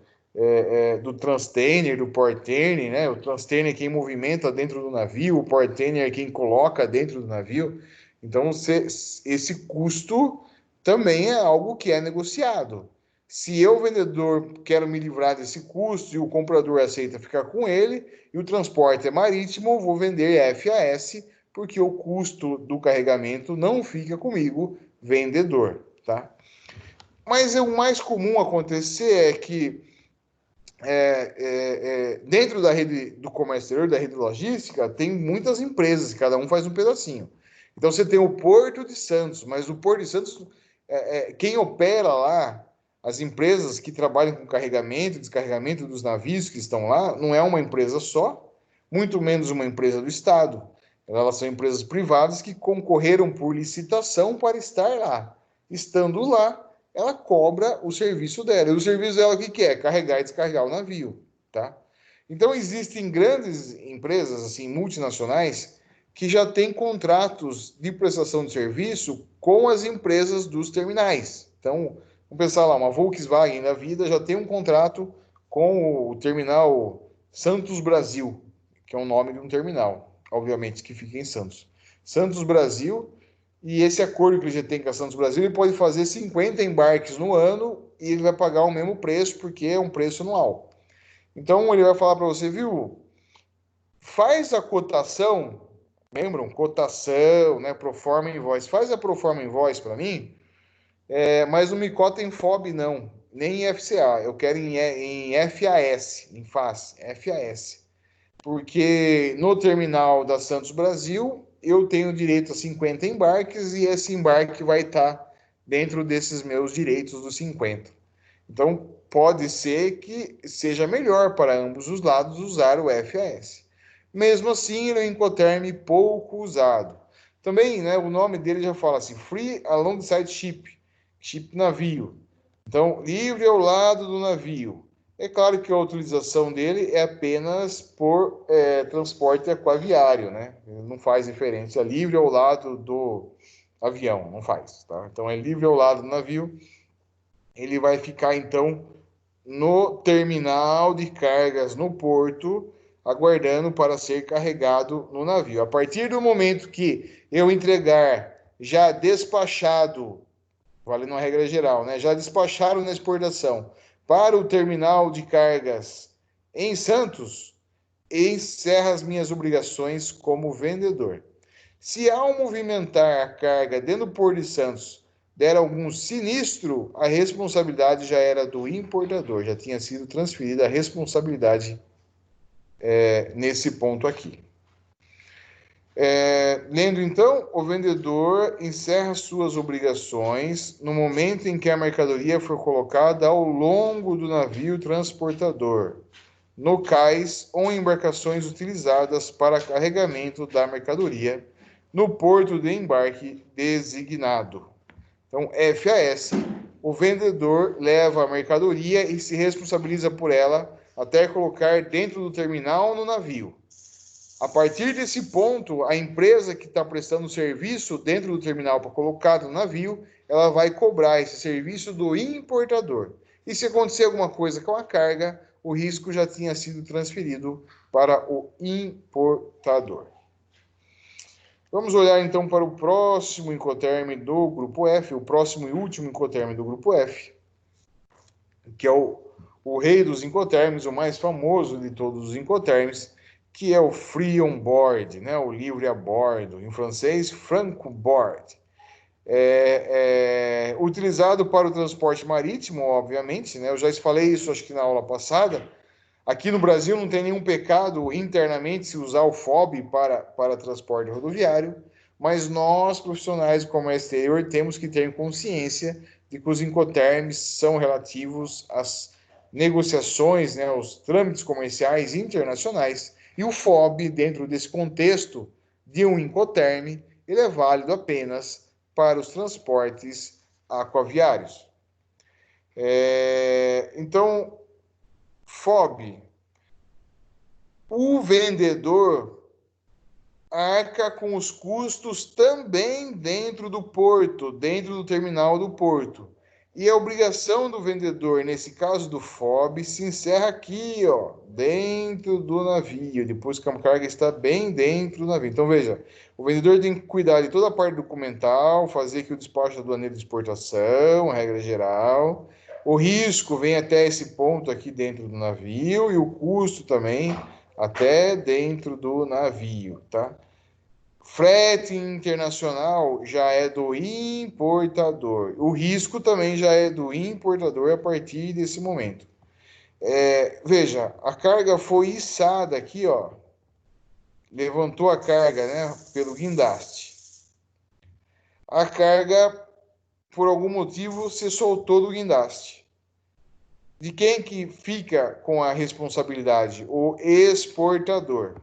do transtainer, do portainer, né? O transtainer é quem movimenta dentro do navio, o portainer é quem coloca dentro do navio. Então, esse custo também é algo que é negociado. Se eu, vendedor, quero me livrar desse custo e o comprador aceita ficar com ele, e o transporte é marítimo, eu vou vender FAS, porque o custo do carregamento não fica comigo, vendedor, tá? Mas o mais comum acontecer é que dentro da rede do comércio exterior, da rede logística, tem muitas empresas, cada um faz um pedacinho. Então você tem o Porto de Santos, mas o Porto de Santos, quem opera lá, as empresas que trabalham com carregamento e descarregamento dos navios que estão lá, não é uma empresa só, muito menos uma empresa do Estado. Elas são empresas privadas que concorreram por licitação para estar lá. Estando lá, ela cobra o serviço dela. E o serviço dela, o que é? Carregar e descarregar o navio, tá? Então, existem grandes empresas, assim, multinacionais, que já têm contratos de prestação de serviço com as empresas dos terminais. Então, vamos pensar lá, uma Volkswagen da vida já tem um contrato com o terminal Santos Brasil, que é o nome de um terminal, obviamente, que fica em Santos. Santos Brasil, e esse acordo que ele já tem com a Santos Brasil, ele pode fazer 50 embarques no ano e ele vai pagar o mesmo preço, porque é um preço anual. Então, ele vai falar para você, viu, faz a cotação, lembram? Cotação, né? Proforma invoice. Faz a proforma invoice para mim, mas não me cota em FOB, não. Nem em FCA. Eu quero em FAS, em FAS, FAS. Porque no terminal da Santos Brasil, eu tenho direito a 50 embarques e esse embarque vai estar dentro desses meus direitos dos 50. Então, pode ser que seja melhor para ambos os lados usar o FAS. Mesmo assim, ele é um Incoterm pouco usado. Também, né, o nome dele já fala assim, Free Alongside Ship, ship navio. Então, livre ao lado do navio. É claro que a utilização dele é apenas por transporte aquaviário, né? Ele não faz referência a livre ao lado do avião, não faz, tá? Então, é livre ao lado do navio. Ele vai ficar, então, no terminal de cargas no porto, aguardando para ser carregado no navio. A partir do momento que eu entregar já despachado, valendo a regra geral, né? Já despacharam na exportação para o terminal de cargas em Santos, encerra as minhas obrigações como vendedor. Se ao movimentar a carga dentro do Porto de Santos der algum sinistro, a responsabilidade já era do importador, já tinha sido transferida a responsabilidade nesse ponto aqui. Lendo então, o vendedor encerra suas obrigações no momento em que a mercadoria for colocada ao longo do navio transportador, no cais ou embarcações utilizadas para carregamento da mercadoria, no porto de embarque designado. Então, FAS, o vendedor leva a mercadoria e se responsabiliza por ela até colocar dentro do terminal no navio. A partir desse ponto, a empresa que está prestando serviço dentro do terminal para colocar no navio, ela vai cobrar esse serviço do importador. E se acontecer alguma coisa com a carga, o risco já tinha sido transferido para o importador. Vamos olhar então para o próximo Incoterm do grupo F, o próximo e último Incoterm do grupo F, que é o rei dos Incoterms, o mais famoso de todos os Incoterms, que é o Free on Board, né? O livre a bordo, em francês, Franco Board. Utilizado para o transporte marítimo, obviamente, né? Eu já falei isso, acho que na aula passada. Aqui no Brasil não tem nenhum pecado internamente se usar o FOB para transporte rodoviário, mas nós, profissionais do comércio exterior, temos que ter consciência de que os Incoterms são relativos às negociações, né, aos trâmites comerciais internacionais, e o FOB, dentro desse contexto de um Incoterm, ele é válido apenas para os transportes aquaviários. Então, FOB, o vendedor arca com os custos também dentro do porto, dentro do terminal do porto. E a obrigação do vendedor, nesse caso do FOB, se encerra aqui, ó, dentro do navio, depois que a carga está bem dentro do navio. Então, veja, o vendedor tem que cuidar de toda a parte documental, fazer aqui o despacho da aduaneira de exportação, a regra geral. O risco vem até esse ponto aqui dentro do navio e o custo também até dentro do navio, tá? Frete internacional já é do importador. O risco também já é do importador a partir desse momento. Veja, a carga foi içada aqui, ó. Levantou a carga, né, pelo guindaste. A carga, por algum motivo, se soltou do guindaste. De quem que fica com a responsabilidade? O exportador.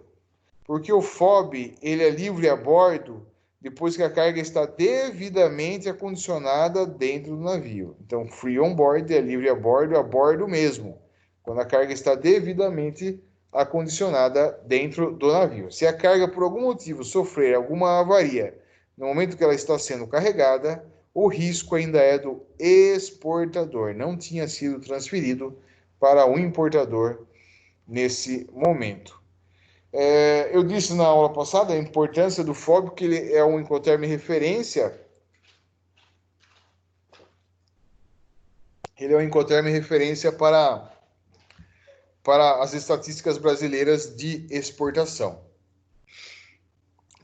Porque o FOB, ele é livre a bordo depois que a carga está devidamente acondicionada dentro do navio. Então, free on board é livre a bordo mesmo, quando a carga está devidamente acondicionada dentro do navio. Se a carga, por algum motivo, sofrer alguma avaria no momento que ela está sendo carregada, o risco ainda é do exportador, não tinha sido transferido para o importador nesse momento. Eu disse na aula passada a importância do FOB, que ele é um Incoterm referência. Ele é um Incoterm referência para as estatísticas brasileiras de exportação.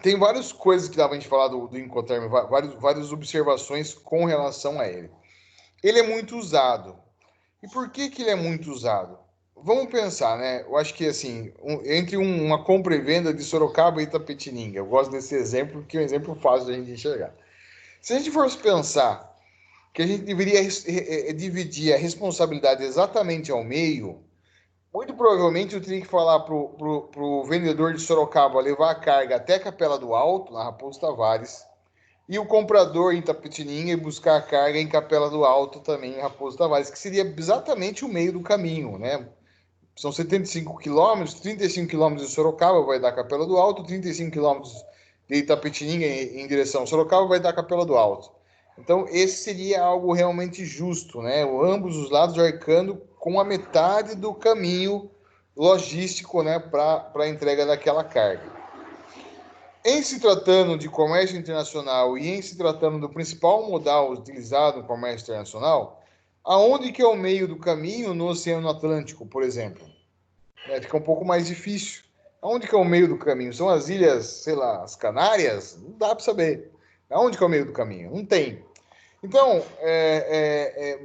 Tem várias coisas que dá para a gente falar do Incoterm, várias observações com relação a ele. Ele é muito usado. E por que ele é muito usado? Vamos pensar, né? Eu acho que, assim, entre uma compra e venda de Sorocaba e Itapetininga, eu gosto desse exemplo, porque é um exemplo fácil da gente enxergar. Se a gente fosse pensar que a gente deveria dividir a responsabilidade exatamente ao meio, muito provavelmente eu teria que falar pro vendedor de Sorocaba levar a carga até a Capela do Alto, na Raposo Tavares, e o comprador em Itapetininga e buscar a carga em Capela do Alto também, em Raposo Tavares, que seria exatamente o meio do caminho, né? São 75 quilômetros, 35 quilômetros de Sorocaba vai dar Capela do Alto, 35 quilômetros de Itapetininga em direção a Sorocaba vai dar Capela do Alto. Então, esse seria algo realmente justo, né? Ambos os lados arcando com a metade do caminho logístico, né, para a entrega daquela carga. Em se tratando de comércio internacional e em se tratando do principal modal utilizado no comércio internacional, aonde que é o meio do caminho no Oceano Atlântico, por exemplo? Fica um pouco mais difícil. Aonde que é o meio do caminho? São as ilhas, sei lá, as Canárias? Não dá para saber. Aonde que é o meio do caminho? Não tem. Então,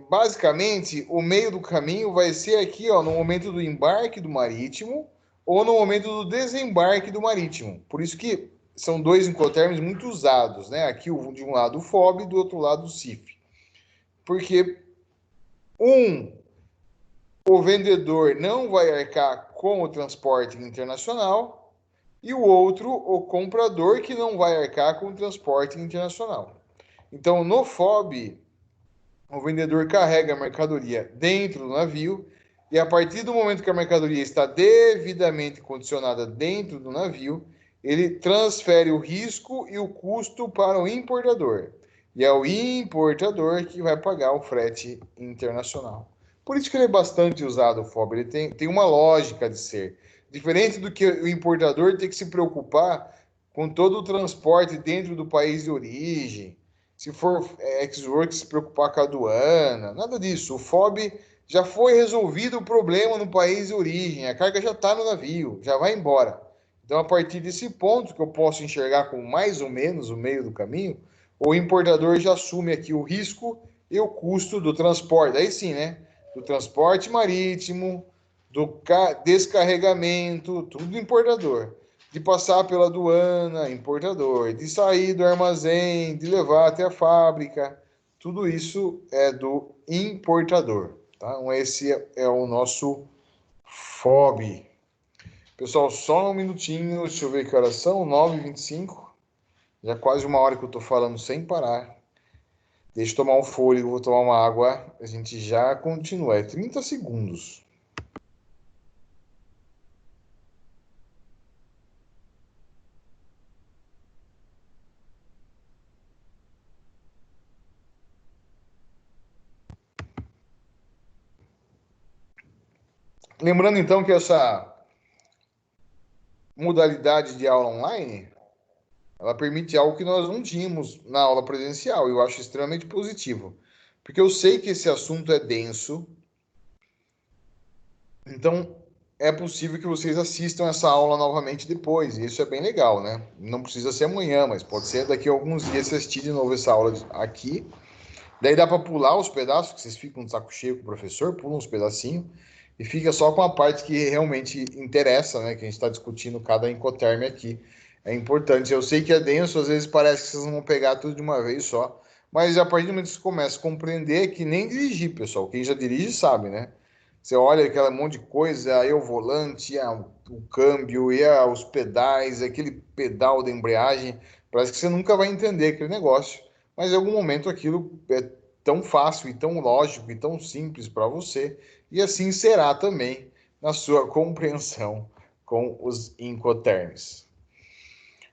basicamente, o meio do caminho vai ser aqui, ó, no momento do embarque do marítimo ou no momento do desembarque do marítimo. Por isso que são dois incoterms muito usados, né? Aqui de um lado o FOB e do outro lado o CIF. Porque o vendedor não vai arcar com o transporte internacional e o outro, o comprador, que não vai arcar com o transporte internacional. Então, no FOB, o vendedor carrega a mercadoria dentro do navio e a partir do momento que a mercadoria está devidamente condicionada dentro do navio, ele transfere o risco e o custo para o importador. E é o importador que vai pagar o frete internacional. Por isso que ele é bastante usado, o FOB. Ele tem uma lógica de ser. Diferente do que o importador tem que se preocupar com todo o transporte dentro do país de origem. Se for ex-work, se preocupar com a aduana, nada disso. O FOB já foi resolvido o problema no país de origem. A carga já está no navio, já vai embora. Então, a partir desse ponto, que eu posso enxergar como mais ou menos o meio do caminho, o importador já assume aqui o risco e o custo do transporte. Aí sim, né? Do transporte marítimo, do descarregamento, tudo do importador. De passar pela aduana, importador, de sair do armazém, de levar até a fábrica, tudo isso é do importador. Tá? Então, esse é o nosso FOB. Pessoal, só um minutinho, deixa eu ver que horas são, 9h25. Já quase uma hora que eu estou falando sem parar. Deixa eu tomar um fôlego, vou tomar uma água, a gente já continua. É 30 segundos. Lembrando, então, que essa modalidade de aula online, ela permite algo que nós não tínhamos na aula presencial, e eu acho extremamente positivo. Porque eu sei que esse assunto é denso, então é possível que vocês assistam essa aula novamente depois, e isso é bem legal, né? Não precisa ser amanhã, mas pode ser daqui a alguns dias você assistir de novo essa aula aqui. Daí dá para pular os pedaços, que vocês ficam de saco cheio com o professor, pulam uns pedacinhos, e fica só com a parte que realmente interessa, né? Que a gente está discutindo cada incoterm aqui. É importante. Eu sei que é denso, às vezes parece que vocês não vão pegar tudo de uma vez só, mas a partir do momento que você começa a compreender, que nem dirigir, pessoal. Quem já dirige sabe, né? Você olha aquela monte de coisa, aí o volante, o câmbio, os pedais, aquele pedal da embreagem, parece que você nunca vai entender aquele negócio. Mas em algum momento aquilo é tão fácil e tão lógico e tão simples para você, e assim será também na sua compreensão com os incoterms.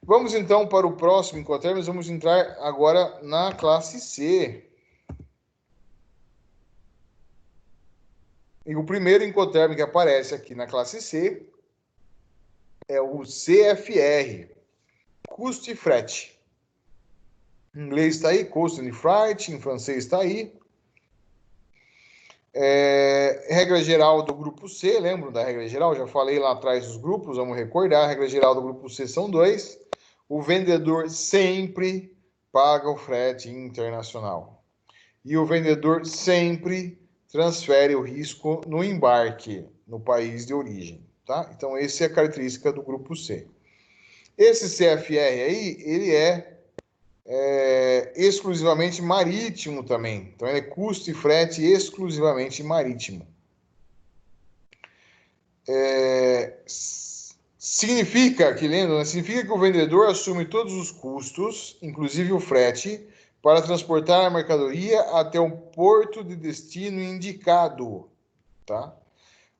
Vamos então para o próximo incoterms, vamos entrar agora na classe C. E o primeiro incoterm que aparece aqui na classe C é o CFR, custo e frete. Em inglês está aí, cost and freight, em francês está aí. Regra geral do grupo C, lembram da regra geral? Já falei lá atrás dos grupos, vamos recordar. A regra geral do grupo C são 2. O vendedor sempre paga o frete internacional. E o vendedor sempre transfere o risco no embarque, no país de origem. Tá? Então, essa é a característica do grupo C. Esse CFR aí, ele é exclusivamente marítimo também. Então, ele é custo e frete exclusivamente marítimo. Significa que, lendo, né? Significa que o vendedor assume todos os custos, inclusive o frete, para transportar a mercadoria até o porto de destino indicado. Tá?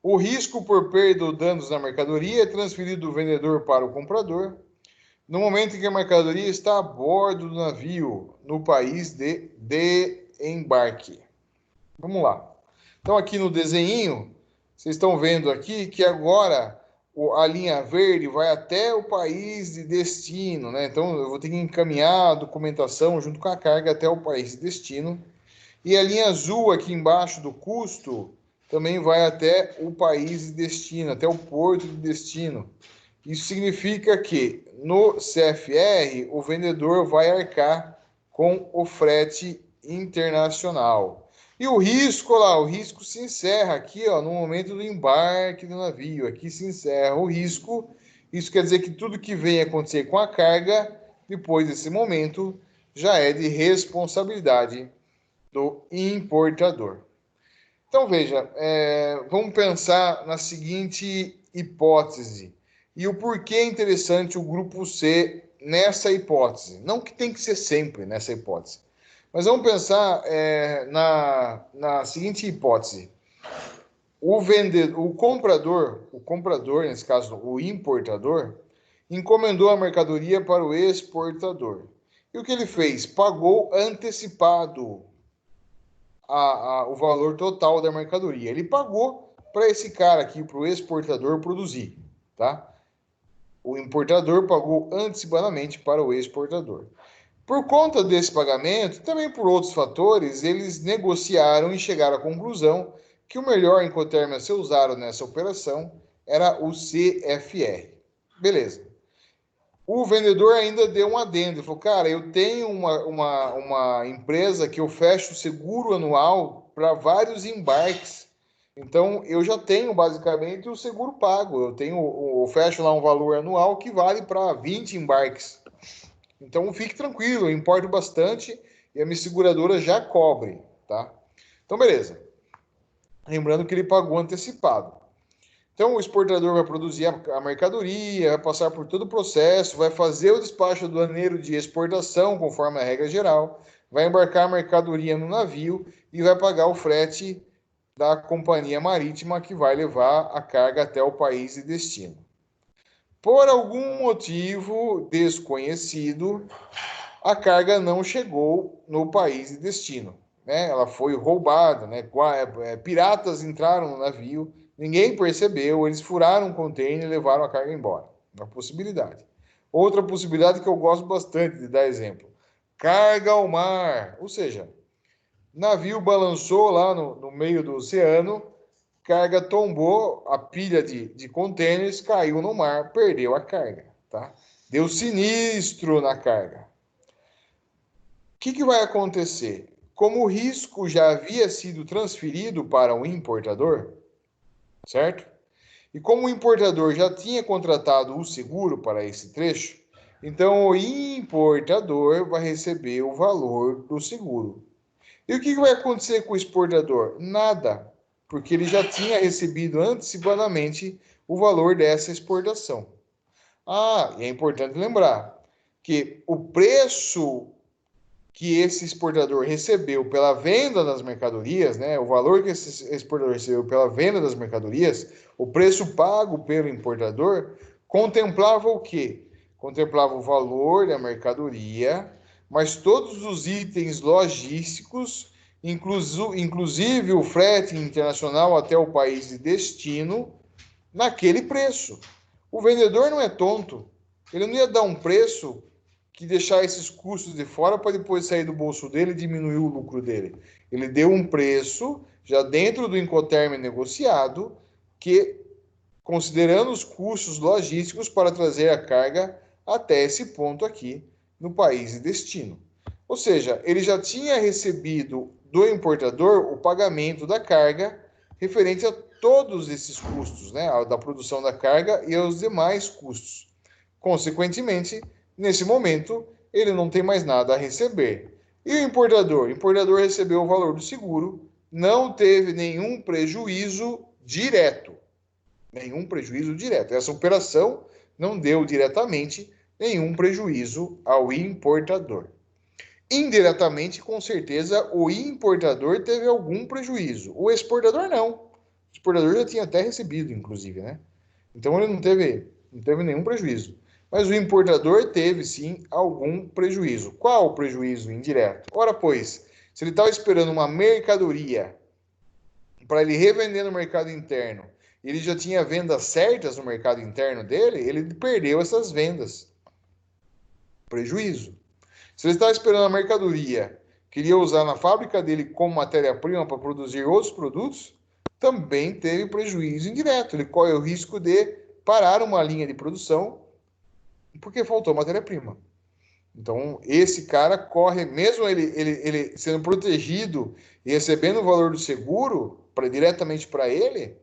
O risco por perda ou danos na mercadoria é transferido do vendedor para o comprador no momento em que a mercadoria está a bordo do navio, no país de embarque. Vamos lá. Então, aqui no desenho, vocês estão vendo aqui que agora a linha verde vai até o país de destino, né? Então, eu vou ter que encaminhar a documentação junto com a carga até o país de destino. E a linha azul aqui embaixo do custo também vai até o país de destino, até o porto de destino. Isso significa que no CFR o vendedor vai arcar com o frete internacional. E o risco lá, o risco se encerra aqui, ó, no momento do embarque do navio. Aqui se encerra o risco. Isso quer dizer que tudo que vem acontecer com a carga, depois desse momento, já é de responsabilidade do importador. Então, veja, vamos pensar na seguinte hipótese. E o porquê é interessante o grupo C nessa hipótese. Não que tem que ser sempre nessa hipótese. Mas vamos pensar na seguinte hipótese. O comprador, nesse caso o importador, encomendou a mercadoria para o exportador. E o que ele fez? Pagou antecipado o valor total da mercadoria. Ele pagou para esse cara aqui, para o exportador, produzir. Tá? O importador pagou antecipadamente para o exportador. Por conta desse pagamento, também por outros fatores, eles negociaram e chegaram à conclusão que o melhor incoterm a ser usado nessa operação era o CFR. Beleza. O vendedor ainda deu um adendo. Ele falou, cara, eu tenho uma empresa que eu fecho seguro anual para vários embarques. Então, eu já tenho basicamente o seguro pago. Eu fecho lá um valor anual que vale para 20 embarques. Então, fique tranquilo, eu importo bastante e a minha seguradora já cobre, tá? Então, beleza. Lembrando que ele pagou antecipado. Então, o exportador vai produzir a mercadoria, vai passar por todo o processo, vai fazer o despacho aduaneiro de exportação, conforme a regra geral, vai embarcar a mercadoria no navio e vai pagar o frete da companhia marítima que vai levar a carga até o país de destino. Por algum motivo desconhecido, a carga não chegou no país de destino. Né? Ela foi roubada, né? Piratas entraram no navio ninguém percebeu, eles furaram o container e levaram a carga embora. Uma possibilidade. Outra possibilidade que eu gosto bastante de dar exemplo. Carga ao mar, ou seja, navio balançou lá no meio do oceano, carga tombou, a pilha de contêineres caiu no mar, perdeu a carga, tá? Deu sinistro na carga. O que vai acontecer? Como o risco já havia sido transferido para o importador, certo? E como o importador já tinha contratado o seguro para esse trecho, então o importador vai receber o valor do seguro. E o que vai acontecer com o exportador? Nada, porque ele já tinha recebido antecipadamente o valor dessa exportação. E é importante lembrar que o preço que esse exportador recebeu pela venda das mercadorias, né, o valor que esse exportador recebeu pela venda das mercadorias, o preço pago pelo importador, contemplava o quê? Contemplava o valor da mercadoria, mas todos os itens logísticos, inclusive o frete internacional até o país de destino, naquele preço. O vendedor não é tonto. Ele não ia dar um preço que deixar esses custos de fora para depois sair do bolso dele e diminuir o lucro dele. Ele deu um preço, já dentro do Incoterm negociado, que considerando os custos logísticos para trazer a carga até esse ponto aqui no país de destino. Ou seja, ele já tinha recebido do importador o pagamento da carga referente a todos esses custos, né, da produção da carga e aos demais custos. Consequentemente, nesse momento, ele não tem mais nada a receber. E o importador? O importador recebeu o valor do seguro, não teve nenhum prejuízo direto. Nenhum prejuízo direto. Essa operação não deu diretamente nenhum prejuízo ao importador. Indiretamente, com certeza, o importador teve algum prejuízo. O exportador não. O exportador já tinha até recebido, inclusive, né? Então ele não teve nenhum prejuízo. Mas o importador teve, sim, algum prejuízo. Qual o prejuízo indireto? Ora, pois, se ele estava esperando uma mercadoria para ele revender no mercado interno, e ele já tinha vendas certas no mercado interno dele, ele perdeu essas vendas. Prejuízo. Se ele estava esperando a mercadoria, queria usar na fábrica dele como matéria-prima para produzir outros produtos, também teve prejuízo indireto. Ele corre o risco de parar uma linha de produção porque faltou matéria-prima. Então, esse cara corre, mesmo ele sendo protegido e recebendo o valor do seguro diretamente para ele,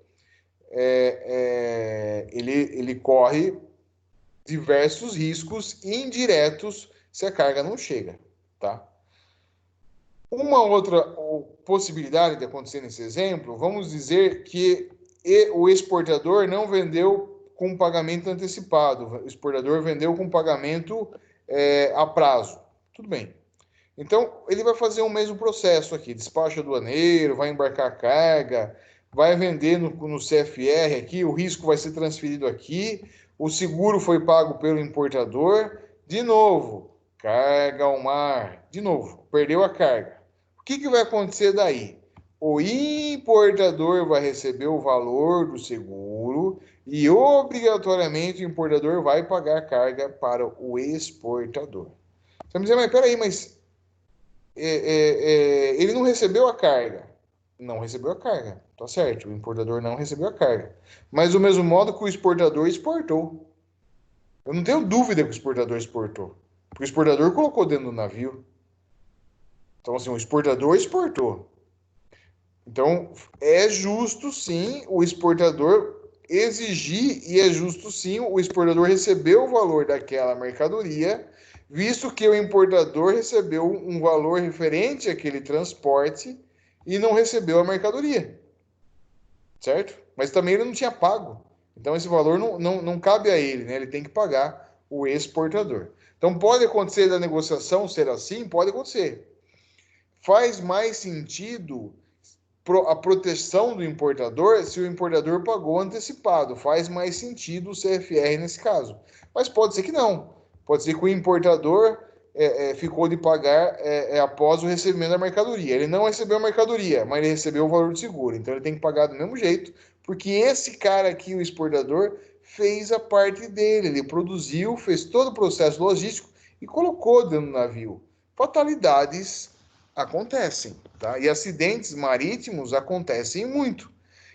ele corre diversos riscos indiretos se a carga não chega, tá? Uma outra possibilidade de acontecer nesse exemplo, vamos dizer que o exportador não vendeu com pagamento antecipado, o exportador vendeu com pagamento a prazo. Tudo bem. Então, ele vai fazer o mesmo processo aqui, despacho aduaneiro, vai embarcar a carga, vai vender no CFR aqui, o risco vai ser transferido aqui, o seguro foi pago pelo importador, de novo, carga ao mar, de novo, perdeu a carga. O que vai acontecer daí? O importador vai receber o valor do seguro e obrigatoriamente o importador vai pagar a carga para o exportador. Você vai me dizer, mas peraí, ele não recebeu a carga. Não recebeu a carga, tá certo, o importador não recebeu a carga. Mas do mesmo modo que o exportador exportou. Eu não tenho dúvida que o exportador exportou. Porque o exportador colocou dentro do navio. Então, assim, o exportador exportou. Então, é justo, sim, o exportador exigir, e é justo, sim, o exportador receber o valor daquela mercadoria, visto que o importador recebeu um valor referente àquele transporte e não recebeu a mercadoria. Certo? Mas também ele não tinha pago. Então, esse valor não cabe a ele, né? Ele tem que pagar o exportador. Então, pode acontecer da negociação ser assim? Pode acontecer. Faz mais sentido a proteção do importador se o importador pagou antecipado. Faz mais sentido o CFR nesse caso. Mas pode ser que não. Pode ser que o importador ficou de pagar após o recebimento da mercadoria. Ele não recebeu a mercadoria, mas ele recebeu o valor do seguro. Então ele tem que pagar do mesmo jeito, Porque esse cara aqui, o exportador, fez a parte dele, ele produziu, fez todo o processo logístico e colocou dentro do navio. Fatalidades acontecem, tá? E acidentes marítimos acontecem muito.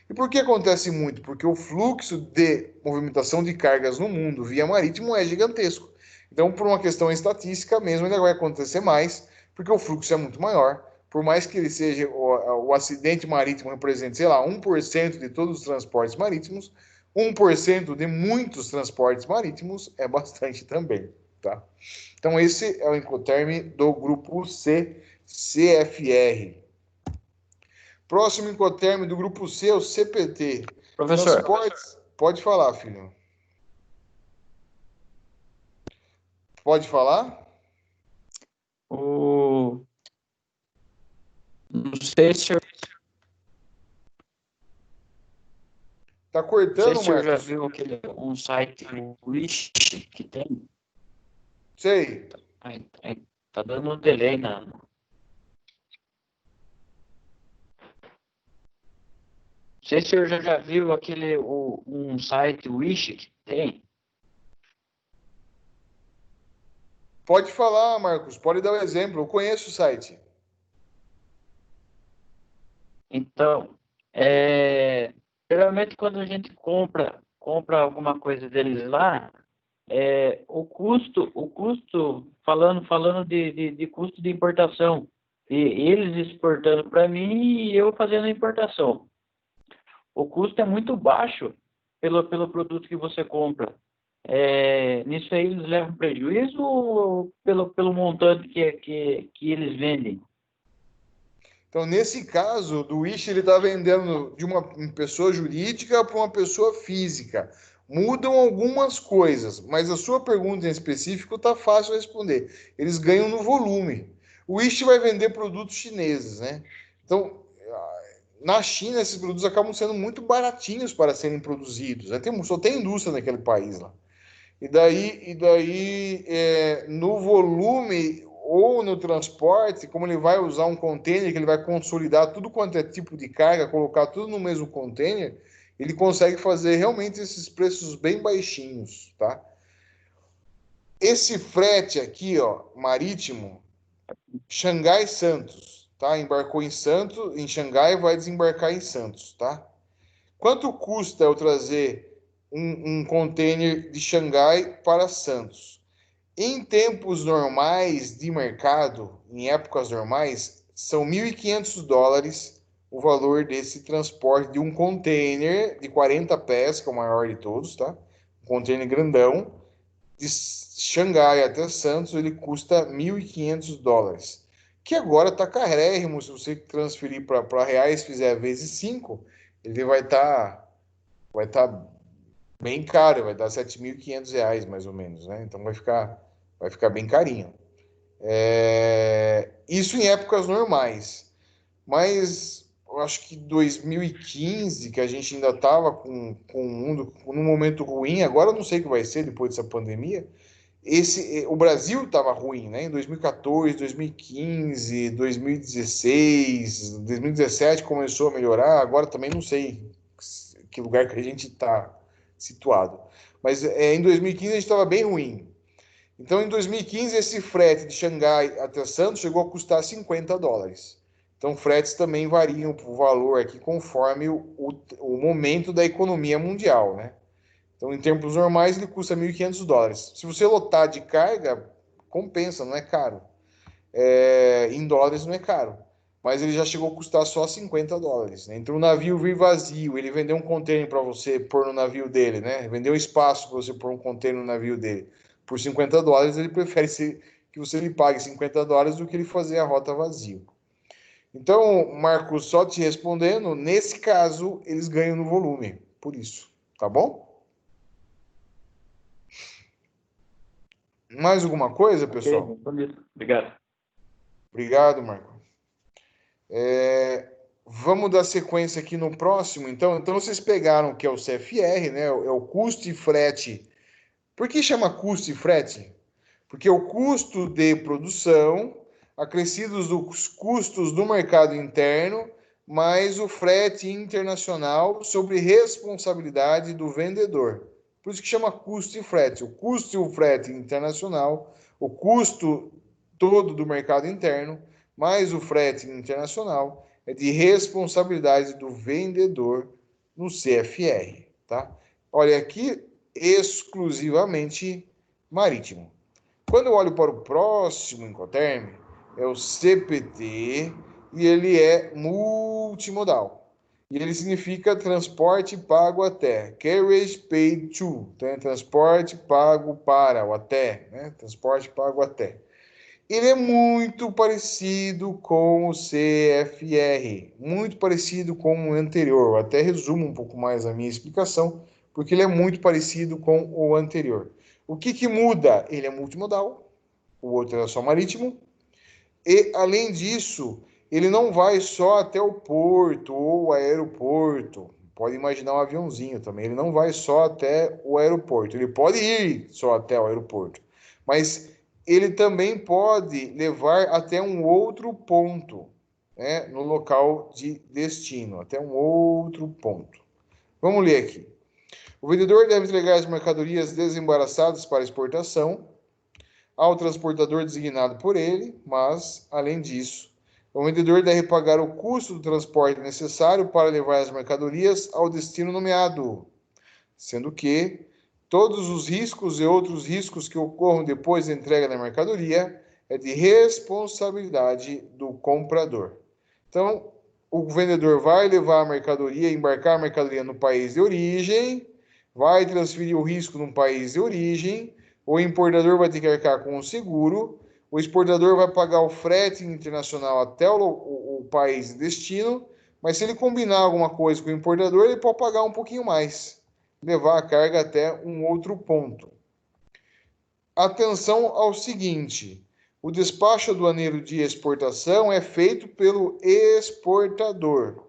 E por que acontece muito? Porque o fluxo de movimentação de cargas no mundo via marítimo é gigantesco. Então, por uma questão estatística mesmo, ainda vai acontecer mais, porque o fluxo é muito maior. Por mais que ele seja, o acidente marítimo represente, sei lá, 1% de todos os transportes marítimos, 1% de muitos transportes marítimos é bastante também, tá? Então, esse é o Incoterm do grupo C, CFR. Próximo Incoterm do grupo C é o CPT. Professor, Transportes. Pode falar, filho. Pode falar? não sei se eu, Tá não sei cortando, se eu já Marcos? viu um site, o Wish, que tem. Sei. Tá dando um delay Não sei se eu já viu um site Wish que tem. Pode falar, Marcos. Pode dar um exemplo. Eu conheço o site. Então, geralmente quando a gente compra alguma coisa deles lá, o custo, falando de custo de importação, e eles exportando para mim e eu fazendo a importação. O custo é muito baixo pelo produto que você compra. Nisso aí eles levam prejuízo ou pelo montante que eles vendem? Então, nesse caso, do Wish, ele está vendendo de uma pessoa jurídica para uma pessoa física. Mudam algumas coisas, mas a sua pergunta em específico está fácil de responder. Eles ganham no volume. O Wish vai vender produtos chineses, né? Então, na China, esses produtos acabam sendo muito baratinhos para serem produzidos, né? Só tem indústria naquele país lá. No volume ou no transporte, como ele vai usar um container, que ele vai consolidar tudo quanto é tipo de carga, colocar tudo no mesmo container, ele consegue fazer realmente esses preços bem baixinhos, tá? Esse frete aqui, ó, marítimo, Xangai Santos, tá? Embarcou em Santos, em Xangai, vai desembarcar em Santos, tá? Quanto custa eu trazer um container de Xangai para Santos? Em tempos normais de mercado, em épocas normais, são US$ 1.500 o valor desse transporte de um container de 40 pés, que é o maior de todos, tá? Um container grandão, de Xangai até Santos, ele custa US$ 1.500. Que agora está carérrimo, se você transferir para reais, fizer vezes 5, ele vai tá bem caro, vai dar R$ 7.500 mais ou menos, né? Então vai ficar bem carinho. Isso em épocas normais. Mas eu acho que 2015, que a gente ainda estava com o mundo num momento ruim, agora eu não sei o que vai ser depois dessa pandemia. O Brasil estava ruim, né? Em 2014, 2015, 2016, 2017 começou a melhorar, agora também não sei que lugar que a gente está situado. Mas em 2015 a gente estava bem ruim. Então, em 2015, esse frete de Xangai até Santos chegou a custar US$ 50. Então, fretes também variam o valor aqui conforme o momento da economia mundial, né? Então, em tempos normais, ele custa US$ 1.500. Se você lotar de carga, compensa, não é caro. Em dólares não é caro. Mas ele já chegou a custar só US$ 50, né? Então, o navio vir vazio, ele vendeu um container para você pôr no navio dele, né? Vendeu espaço para você pôr um container no navio dele. Por US$ 50, ele prefere que você lhe pague US$ 50 do que ele fazer a rota vazio. Então, Marcos, só te respondendo, nesse caso, eles ganham no volume. Por isso, tá bom? Mais alguma coisa, pessoal? Ok, obrigado. Obrigado, Marco. Vamos dar sequência aqui no próximo, então. Então, vocês pegaram que é o CFR, né? É o custo e frete. Por que chama custo e frete? Porque o custo de produção, acrescidos dos custos do mercado interno, mais o frete internacional sobre responsabilidade do vendedor. Por isso que chama custo e frete. O custo e o frete internacional, o custo todo do mercado interno, mais o frete internacional, é de responsabilidade do vendedor no CFR, tá? Olha aqui, exclusivamente marítimo. Quando eu olho para o próximo Incoterm, é o CPT, e ele é multimodal. E ele significa transporte pago até, carriage paid to, então é transporte pago para, ou até, né? Transporte pago até. Ele é muito parecido com o CFR, muito parecido com o anterior. Eu até resumo um pouco mais a minha explicação, porque ele é muito parecido com o anterior. O que muda? Ele é multimodal, o outro é só marítimo, e, além disso, ele não vai só até o porto ou o aeroporto. Pode imaginar um aviãozinho também. Ele não vai só até o aeroporto. Ele pode ir só até o aeroporto. Mas ele também pode levar até um outro ponto, né, no local de destino. Até um outro ponto. Vamos ler aqui. O vendedor deve entregar as mercadorias desembaraçadas para exportação ao transportador designado por ele, mas, além disso, o vendedor deve pagar o custo do transporte necessário para levar as mercadorias ao destino nomeado, sendo que todos os riscos e outros riscos que ocorram depois da entrega da mercadoria é de responsabilidade do comprador. Então, o vendedor vai levar a mercadoria, embarcar a mercadoria no país de origem, vai transferir o risco num país de origem, o importador vai ter que arcar com o seguro, o exportador vai pagar o frete internacional até o país de destino, mas se ele combinar alguma coisa com o importador, ele pode pagar um pouquinho mais, levar a carga até um outro ponto. Atenção ao seguinte: o despacho aduaneiro de exportação é feito pelo exportador.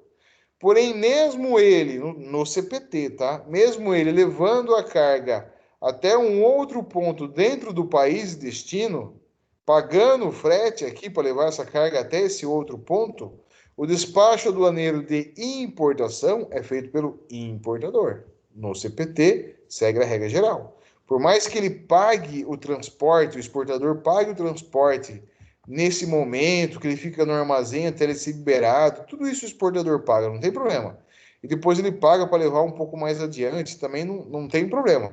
Porém, mesmo ele, no CPT, tá? Mesmo ele levando a carga até um outro ponto dentro do país de destino, pagando o frete aqui para levar essa carga até esse outro ponto, o despacho aduaneiro de importação é feito pelo importador. No CPT, segue a regra geral. Por mais que ele pague o transporte, o exportador pague o transporte nesse momento, que ele fica no armazém até ele ser liberado, tudo isso o exportador paga, não tem problema. E depois ele paga para levar um pouco mais adiante, também não tem problema.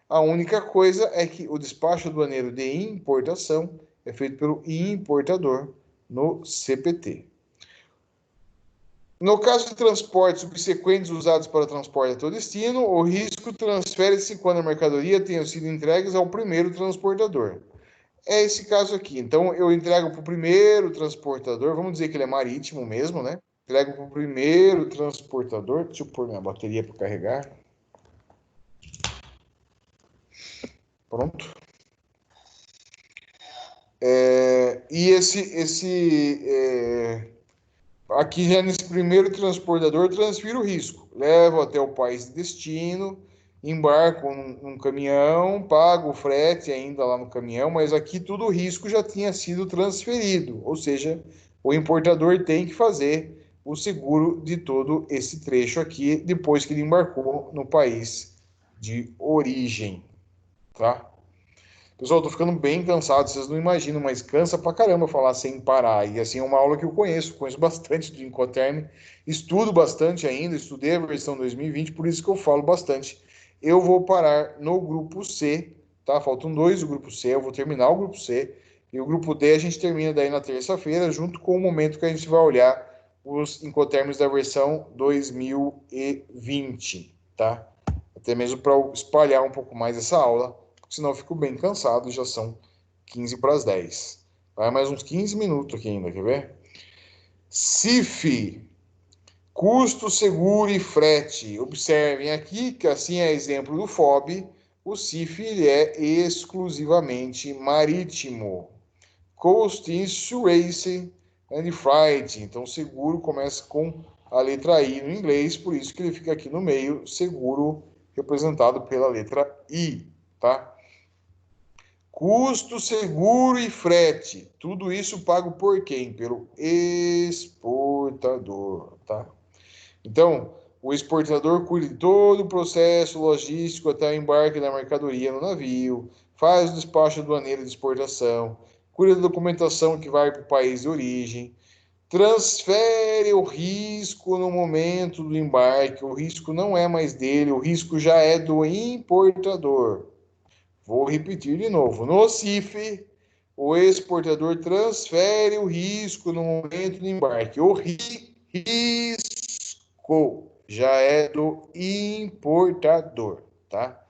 A única coisa é que o despacho aduaneiro de importação é feito pelo importador no CPT. No caso de transportes subsequentes usados para transporte até o destino, o risco transfere-se quando a mercadoria tenha sido entregue ao primeiro transportador. É esse caso aqui. Então, eu entrego para o primeiro transportador, vamos dizer que ele é marítimo mesmo, né? Entrego para o primeiro transportador. Deixa eu pôr minha bateria para carregar. Pronto. Aqui já nesse primeiro transportador, transfiro o risco. Levo até o país de destino, embarco num caminhão, pago o frete ainda lá no caminhão, mas aqui tudo o risco já tinha sido transferido, ou seja, o importador tem que fazer o seguro de todo esse trecho aqui depois que ele embarcou no país de origem, tá? Pessoal, tô ficando bem cansado, vocês não imaginam, mas cansa pra caramba falar sem parar. E assim, é uma aula que eu conheço bastante do Incoterm, estudo bastante ainda, estudei a versão 2020, por isso que eu falo bastante. Eu vou parar no grupo C, tá? Faltam 2 do grupo C, eu vou terminar o grupo C, e o grupo D a gente termina daí na terça-feira, junto com o momento que a gente vai olhar os Incoterms da versão 2020, tá? Até mesmo para espalhar um pouco mais essa aula, senão eu fico bem cansado, já são 15 para as 10. Vai mais uns 15 minutos aqui ainda, quer ver? CIF, custo, seguro e frete. Observem aqui que assim é exemplo do FOB, o CIF ele é exclusivamente marítimo. Cost, Insurance and Freight. Então, seguro começa com a letra I no inglês, por isso que ele fica aqui no meio, seguro representado pela letra I, tá? Custo, seguro e frete. Tudo isso pago por quem? Pelo exportador, tá? Então, o exportador cuida de todo o processo logístico até o embarque da mercadoria no navio, faz o despacho aduaneiro de exportação, cuida da documentação que vai para o país de origem, transfere o risco no momento do embarque. O risco não é mais dele, o risco já é do importador. Vou repetir de novo. No CIF, o exportador transfere o risco no momento do embarque. O risco já é do importador, tá?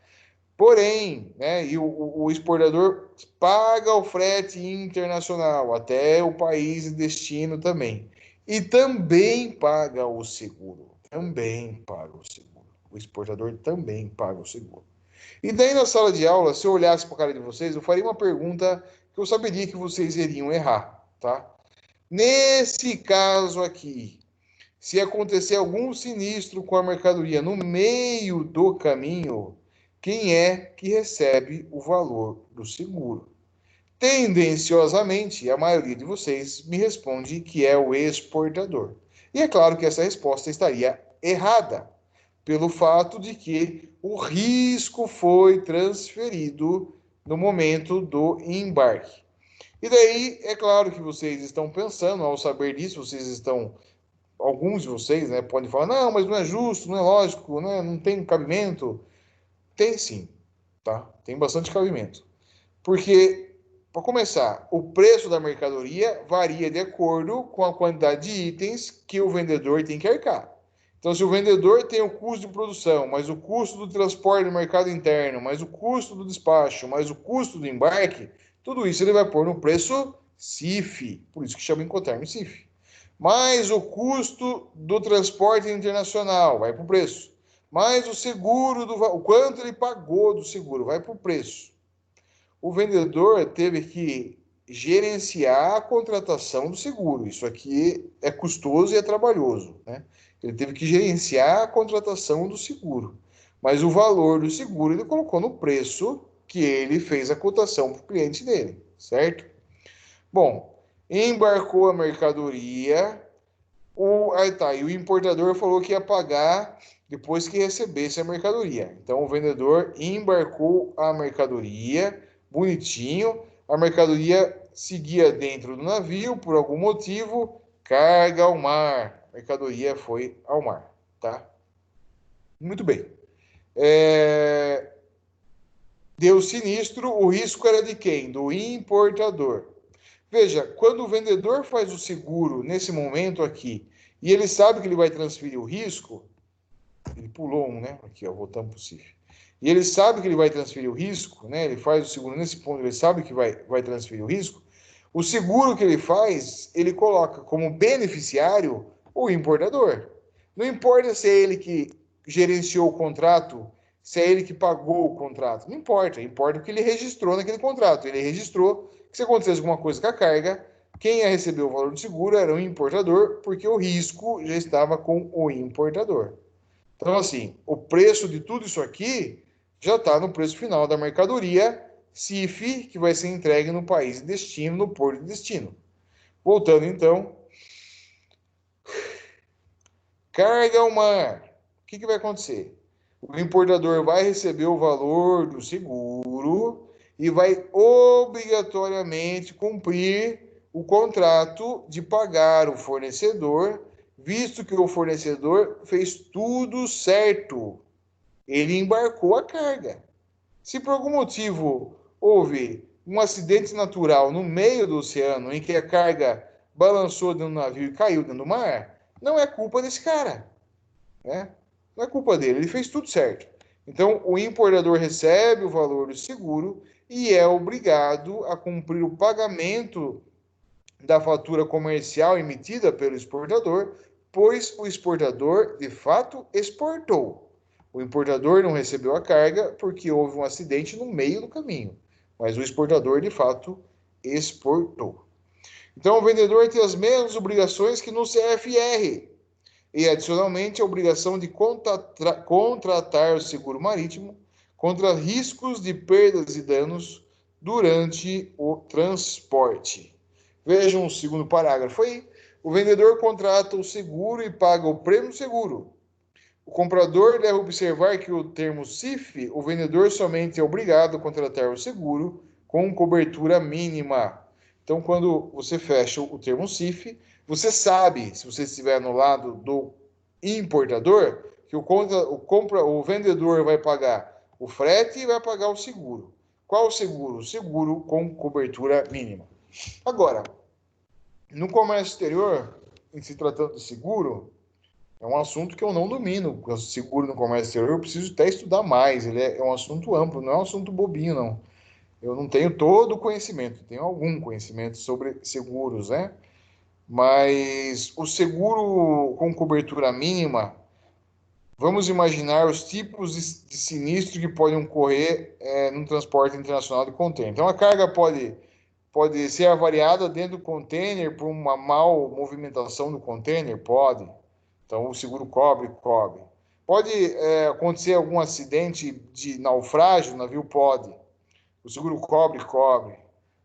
Porém, né, e o exportador paga o frete internacional até o país de destino também. E também paga o seguro. Também paga o seguro. O exportador também paga o seguro. E daí na sala de aula, se eu olhasse para a cara de vocês, eu faria uma pergunta que eu saberia que vocês iriam errar, tá? Nesse caso aqui, se acontecer algum sinistro com a mercadoria no meio do caminho, quem é que recebe o valor do seguro? Tendenciosamente, a maioria de vocês me responde que é o exportador. E é claro que essa resposta estaria errada, pelo fato de que o risco foi transferido no momento do embarque. E daí, é claro que vocês estão pensando, ao saber disso, alguns de vocês, né, podem falar, não, mas não é justo, não é lógico, né, não tem cabimento. Tem sim, tá? Tem bastante cabimento. Porque, para começar, o preço da mercadoria varia de acordo com a quantidade de itens que o vendedor tem que arcar. Então, se o vendedor tem o custo de produção, mais o custo do transporte no mercado interno, mais o custo do despacho, mais o custo do embarque, tudo isso ele vai pôr no preço CIF, por isso que chama Incoterm CIF. Mais o custo do transporte internacional, vai para o preço. Mais o seguro, o quanto ele pagou do seguro, vai para o preço. O vendedor teve que gerenciar a contratação do seguro. Isso aqui é custoso e é trabalhoso, né? Ele teve que gerenciar a contratação do seguro. Mas o valor do seguro ele colocou no preço que ele fez a cotação para o cliente dele, certo? Bom, embarcou a mercadoria, e o importador falou que ia pagar depois que recebesse a mercadoria. Então o vendedor embarcou a mercadoria, bonitinho, a mercadoria seguia dentro do navio por algum motivo, carga ao mar. A mercadoria foi ao mar, tá? Muito bem. Deu sinistro, o risco era de quem? Do importador. Veja, quando o vendedor faz o seguro nesse momento aqui, e ele sabe que ele vai transferir o risco, ele pulou um, né? Aqui, ó, voltamos para o CIF. E ele sabe que ele vai transferir o risco, né? Ele faz o seguro nesse ponto, ele sabe que vai transferir o risco. O seguro que ele faz, ele coloca como beneficiário o importador. Não importa se é ele que gerenciou o contrato, se é ele que pagou o contrato. Não importa. Importa o que ele registrou naquele contrato. Ele registrou que se acontecesse alguma coisa com a carga, quem ia receber o valor do seguro era o importador, porque o risco já estava com o importador. Então, assim, o preço de tudo isso aqui já está no preço final da mercadoria CIF, que vai ser entregue no país de destino, no porto de destino. Voltando, então. Carga ao mar. O que vai acontecer? O importador vai receber o valor do seguro e vai obrigatoriamente cumprir o contrato de pagar o fornecedor, visto que o fornecedor fez tudo certo. Ele embarcou a carga. Se por algum motivo houve um acidente natural no meio do oceano em que a carga balançou dentro do navio e caiu dentro do mar, não é culpa desse cara, né? Não é culpa dele, ele fez tudo certo. Então, o importador recebe o valor do seguro e é obrigado a cumprir o pagamento da fatura comercial emitida pelo exportador, pois o exportador, de fato, exportou. O importador não recebeu a carga porque houve um acidente no meio do caminho, mas o exportador, de fato, exportou. Então, o vendedor tem as mesmas obrigações que no CFR, e, adicionalmente, a obrigação de contratar o seguro marítimo contra riscos de perdas e danos durante o transporte. Vejam o segundo parágrafo aí. O vendedor contrata o seguro e paga o prêmio seguro. O comprador deve observar que o termo CIF, o vendedor somente é obrigado a contratar o seguro com cobertura mínima. Então, quando você fecha o termo CIF, você sabe, se você estiver no lado do importador, que o vendedor vai pagar o frete e vai pagar o seguro. Qual o seguro? O seguro com cobertura mínima. Agora, no comércio exterior, em se tratando de seguro, é um assunto que eu não domino. O seguro no comércio exterior eu preciso até estudar mais. Ele é um assunto amplo, não é um assunto bobinho, não. Eu não tenho todo o conhecimento, tenho algum conhecimento sobre seguros, né? Mas o seguro com cobertura mínima, vamos imaginar os tipos de sinistro que podem ocorrer no transporte internacional de contêiner. Então, a carga pode ser avariada dentro do container por uma mal movimentação do container? Pode. Então, o seguro cobre. Pode acontecer algum acidente de naufrágio, o navio pode. O seguro cobre.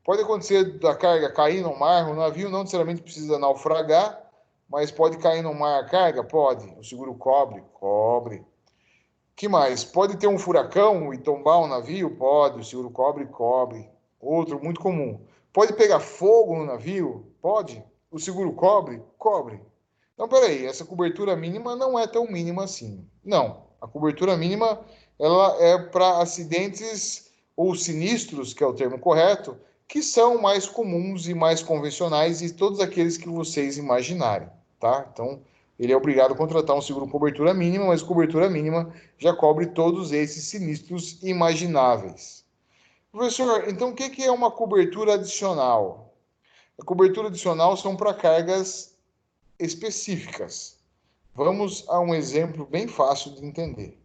Pode acontecer da carga cair no mar, o navio não necessariamente precisa naufragar, mas pode cair no mar a carga? Pode. O seguro cobre. Que mais? Pode ter um furacão e tombar um navio? Pode. O seguro cobre. Outro muito comum. Pode pegar fogo no navio? Pode. O seguro cobre? Então, peraí, essa cobertura mínima não é tão mínima assim. Não, a cobertura mínima ela é para acidentes ou sinistros, que é o termo correto, que são mais comuns e mais convencionais e todos aqueles que vocês imaginarem, tá? Então, ele é obrigado a contratar um seguro cobertura mínima, mas cobertura mínima já cobre todos esses sinistros imagináveis. Professor, então o que é uma cobertura adicional? A cobertura adicional são para cargas específicas. Vamos a um exemplo bem fácil de entender.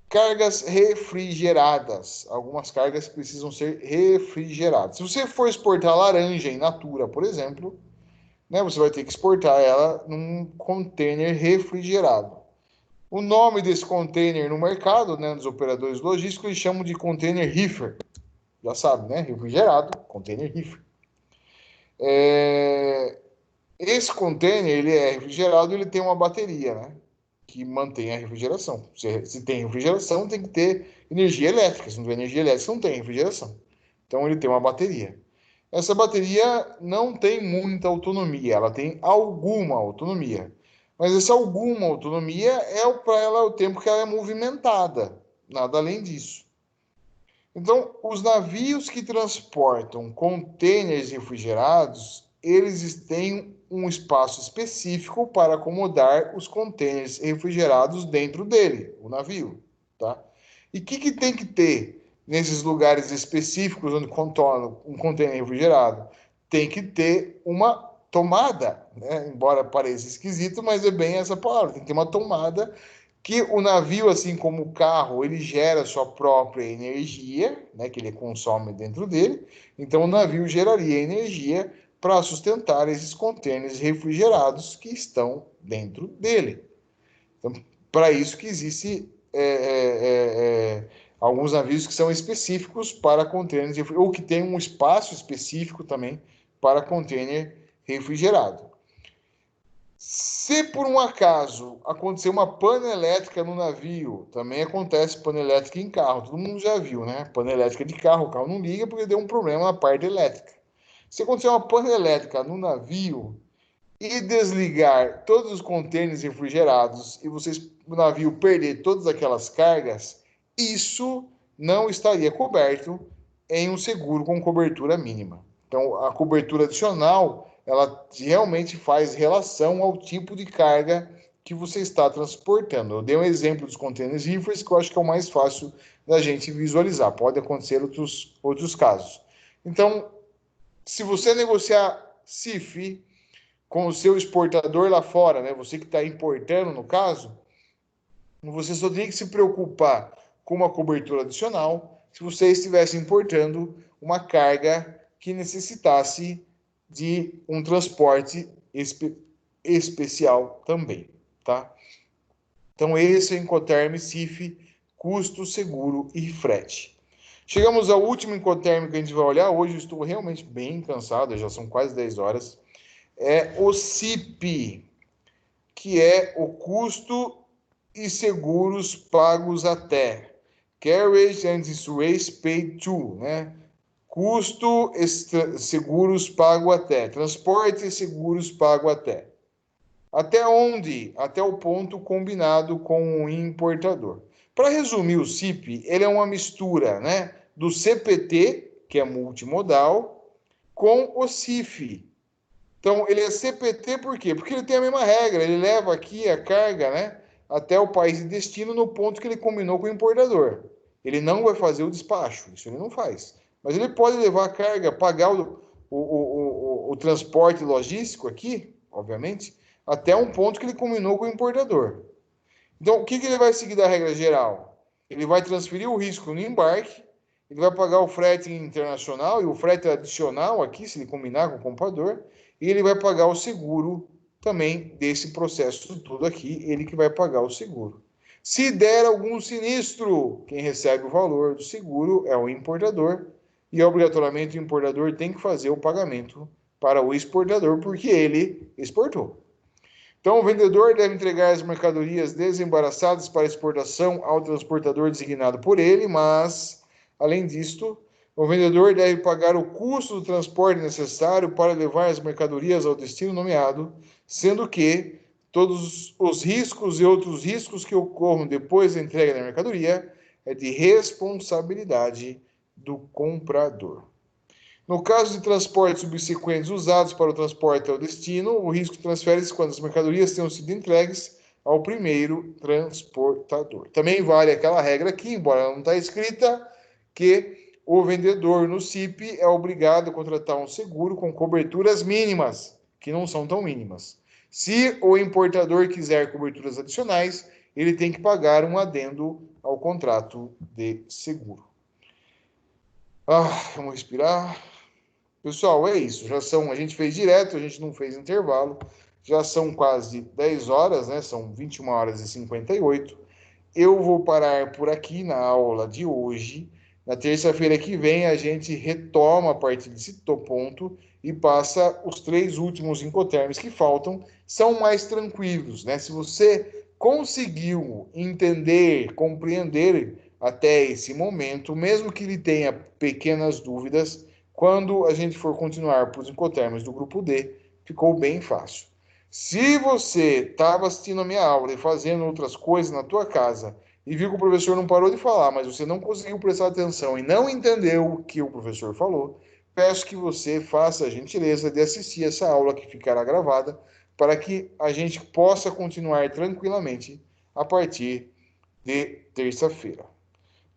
Cargas refrigeradas. Algumas cargas precisam ser refrigeradas. Se você for exportar laranja in natura, por exemplo, né, você vai ter que exportar ela num container refrigerado. O nome desse container no mercado, né, dos operadores logísticos, eles chamam de container reefer. Já sabe, né? Refrigerado, container reefer. Esse container, ele é refrigerado, ele tem uma bateria, né? Que mantém a refrigeração. Se tem refrigeração, tem que ter energia elétrica. Se não tiver energia elétrica, não tem refrigeração. Então, ele tem uma bateria. Essa bateria não tem muita autonomia, ela tem alguma autonomia. Mas essa alguma autonomia é para ela o tempo que ela é movimentada, nada além disso. Então, os navios que transportam contêineres refrigerados, eles têm um espaço específico para acomodar os contêineres refrigerados dentro dele, o navio, tá? E o que tem que ter nesses lugares específicos onde contorna um contêiner refrigerado? Tem que ter uma tomada, né? Embora pareça esquisito, mas é bem essa palavra. Tem que ter uma tomada que o navio, assim como o carro, ele gera sua própria energia, né, que ele consome dentro dele. Então, o navio geraria energia para sustentar esses contêineres refrigerados que estão dentro dele. Então, para isso que existe alguns navios que são específicos para contêineres, ou que tem um espaço específico também para contêiner refrigerado. Se por um acaso acontecer uma pane elétrica no navio, também acontece pane elétrica em carro, todo mundo já viu, né? Pane elétrica de carro, o carro não liga porque deu um problema na parte elétrica. Se acontecer uma pane elétrica no navio e desligar todos os contêineres refrigerados e o navio perder todas aquelas cargas, isso não estaria coberto em um seguro com cobertura mínima. Então, a cobertura adicional ela realmente faz relação ao tipo de carga que você está transportando. Eu dei um exemplo dos contêineres reefers, que eu acho que é o mais fácil da gente visualizar. Pode acontecer outros casos. Então, se você negociar CIF com o seu exportador lá fora, né, você que está importando no caso, você só tem que se preocupar com uma cobertura adicional se você estivesse importando uma carga que necessitasse de um transporte especial também, tá? Então, esse é o Incoterm CIF, custo, seguro e frete. Chegamos ao último incoterm que a gente vai olhar. Hoje eu estou realmente bem cansado, já são quase 10 horas. É o CIP, que é o custo e seguros pagos até. Carriage and Race paid to, né? Custo, seguros pago até. Transporte e seguros pago até. Até onde? Até o ponto combinado com o importador. Para resumir, o CIP, ele é uma mistura, né, do CPT, que é multimodal, com o CIF. Então, ele é CPT por quê? Porque ele tem a mesma regra, ele leva aqui a carga, né, até o país de destino no ponto que ele combinou com o importador. Ele não vai fazer o despacho, isso ele não faz. Mas ele pode levar a carga, pagar o transporte logístico aqui, obviamente, até um ponto que ele combinou com o importador. Então, o que ele vai seguir da regra geral? Ele vai transferir o risco no embarque, ele vai pagar o frete internacional e o frete adicional aqui, se ele combinar com o comprador, e ele vai pagar o seguro também desse processo todo aqui, ele que vai pagar o seguro. Se der algum sinistro, quem recebe o valor do seguro é o importador, e obrigatoriamente o importador tem que fazer o pagamento para o exportador, porque ele exportou. Então, o vendedor deve entregar as mercadorias desembaraçadas para exportação ao transportador designado por ele, mas, além disto, o vendedor deve pagar o custo do transporte necessário para levar as mercadorias ao destino nomeado, sendo que todos os riscos e outros riscos que ocorram depois da entrega da mercadoria é de responsabilidade do comprador. No caso de transportes subsequentes usados para o transporte ao destino, o risco transfere-se quando as mercadorias tenham sido entregues ao primeiro transportador. Também vale aquela regra aqui, embora ela não está escrita, que o vendedor no CIP é obrigado a contratar um seguro com coberturas mínimas, que não são tão mínimas. Se o importador quiser coberturas adicionais, ele tem que pagar um adendo ao contrato de seguro. Vamos respirar. Pessoal, é isso. A gente fez direto, a gente não fez intervalo. Já são quase 10 horas, né? São 21 horas e 58. Eu vou parar por aqui na aula de hoje. Na terça-feira que vem, a gente retoma a partir desse ponto e passa os 3 últimos incoterms que faltam. São mais tranquilos, né? Se você conseguiu entender, compreender até esse momento, mesmo que ele tenha pequenas dúvidas, quando a gente for continuar para os incoterms do grupo D, ficou bem fácil. Se você estava assistindo a minha aula e fazendo outras coisas na tua casa e viu que o professor não parou de falar, mas você não conseguiu prestar atenção e não entendeu o que o professor falou, peço que você faça a gentileza de assistir essa aula que ficará gravada para que a gente possa continuar tranquilamente a partir de terça-feira.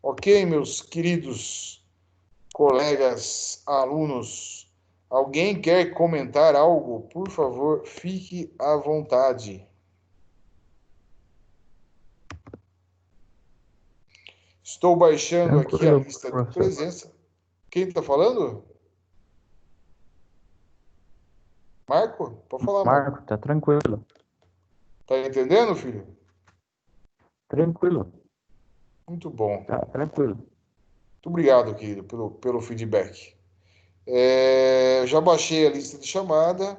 Ok, meus queridos colegas, alunos, alguém quer comentar algo? Por favor, fique à vontade. Estou baixando aqui a lista de presença. Quem está falando? Marco? Pode falar, Marco, tá tranquilo. Tá entendendo, filho? Tranquilo. Muito bom. Tá tranquilo. Muito obrigado, querido, pelo feedback. Eu já baixei a lista de chamada.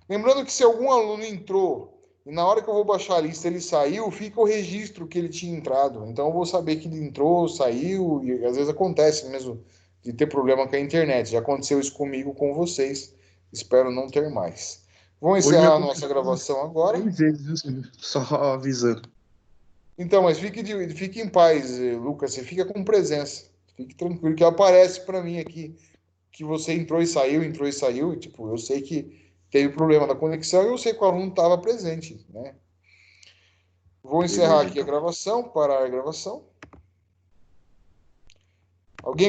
Lembrando que se algum aluno entrou e na hora que eu vou baixar a lista ele saiu, fica o registro que ele tinha entrado. Então eu vou saber que ele entrou, saiu, e às vezes acontece mesmo de ter problema com a internet. Já aconteceu isso comigo, com vocês. Espero não ter mais. Vamos encerrar a nossa gravação agora. 3 vezes, viu? Só avisando. Então, mas fique em paz, Lucas. Você fica com presença. Fique tranquilo, que aparece para mim aqui que você entrou e saiu. E, tipo, eu sei que teve problema da conexão e eu sei que o aluno estava presente, né? Vou encerrar aqui a gravação, parar a gravação. Alguém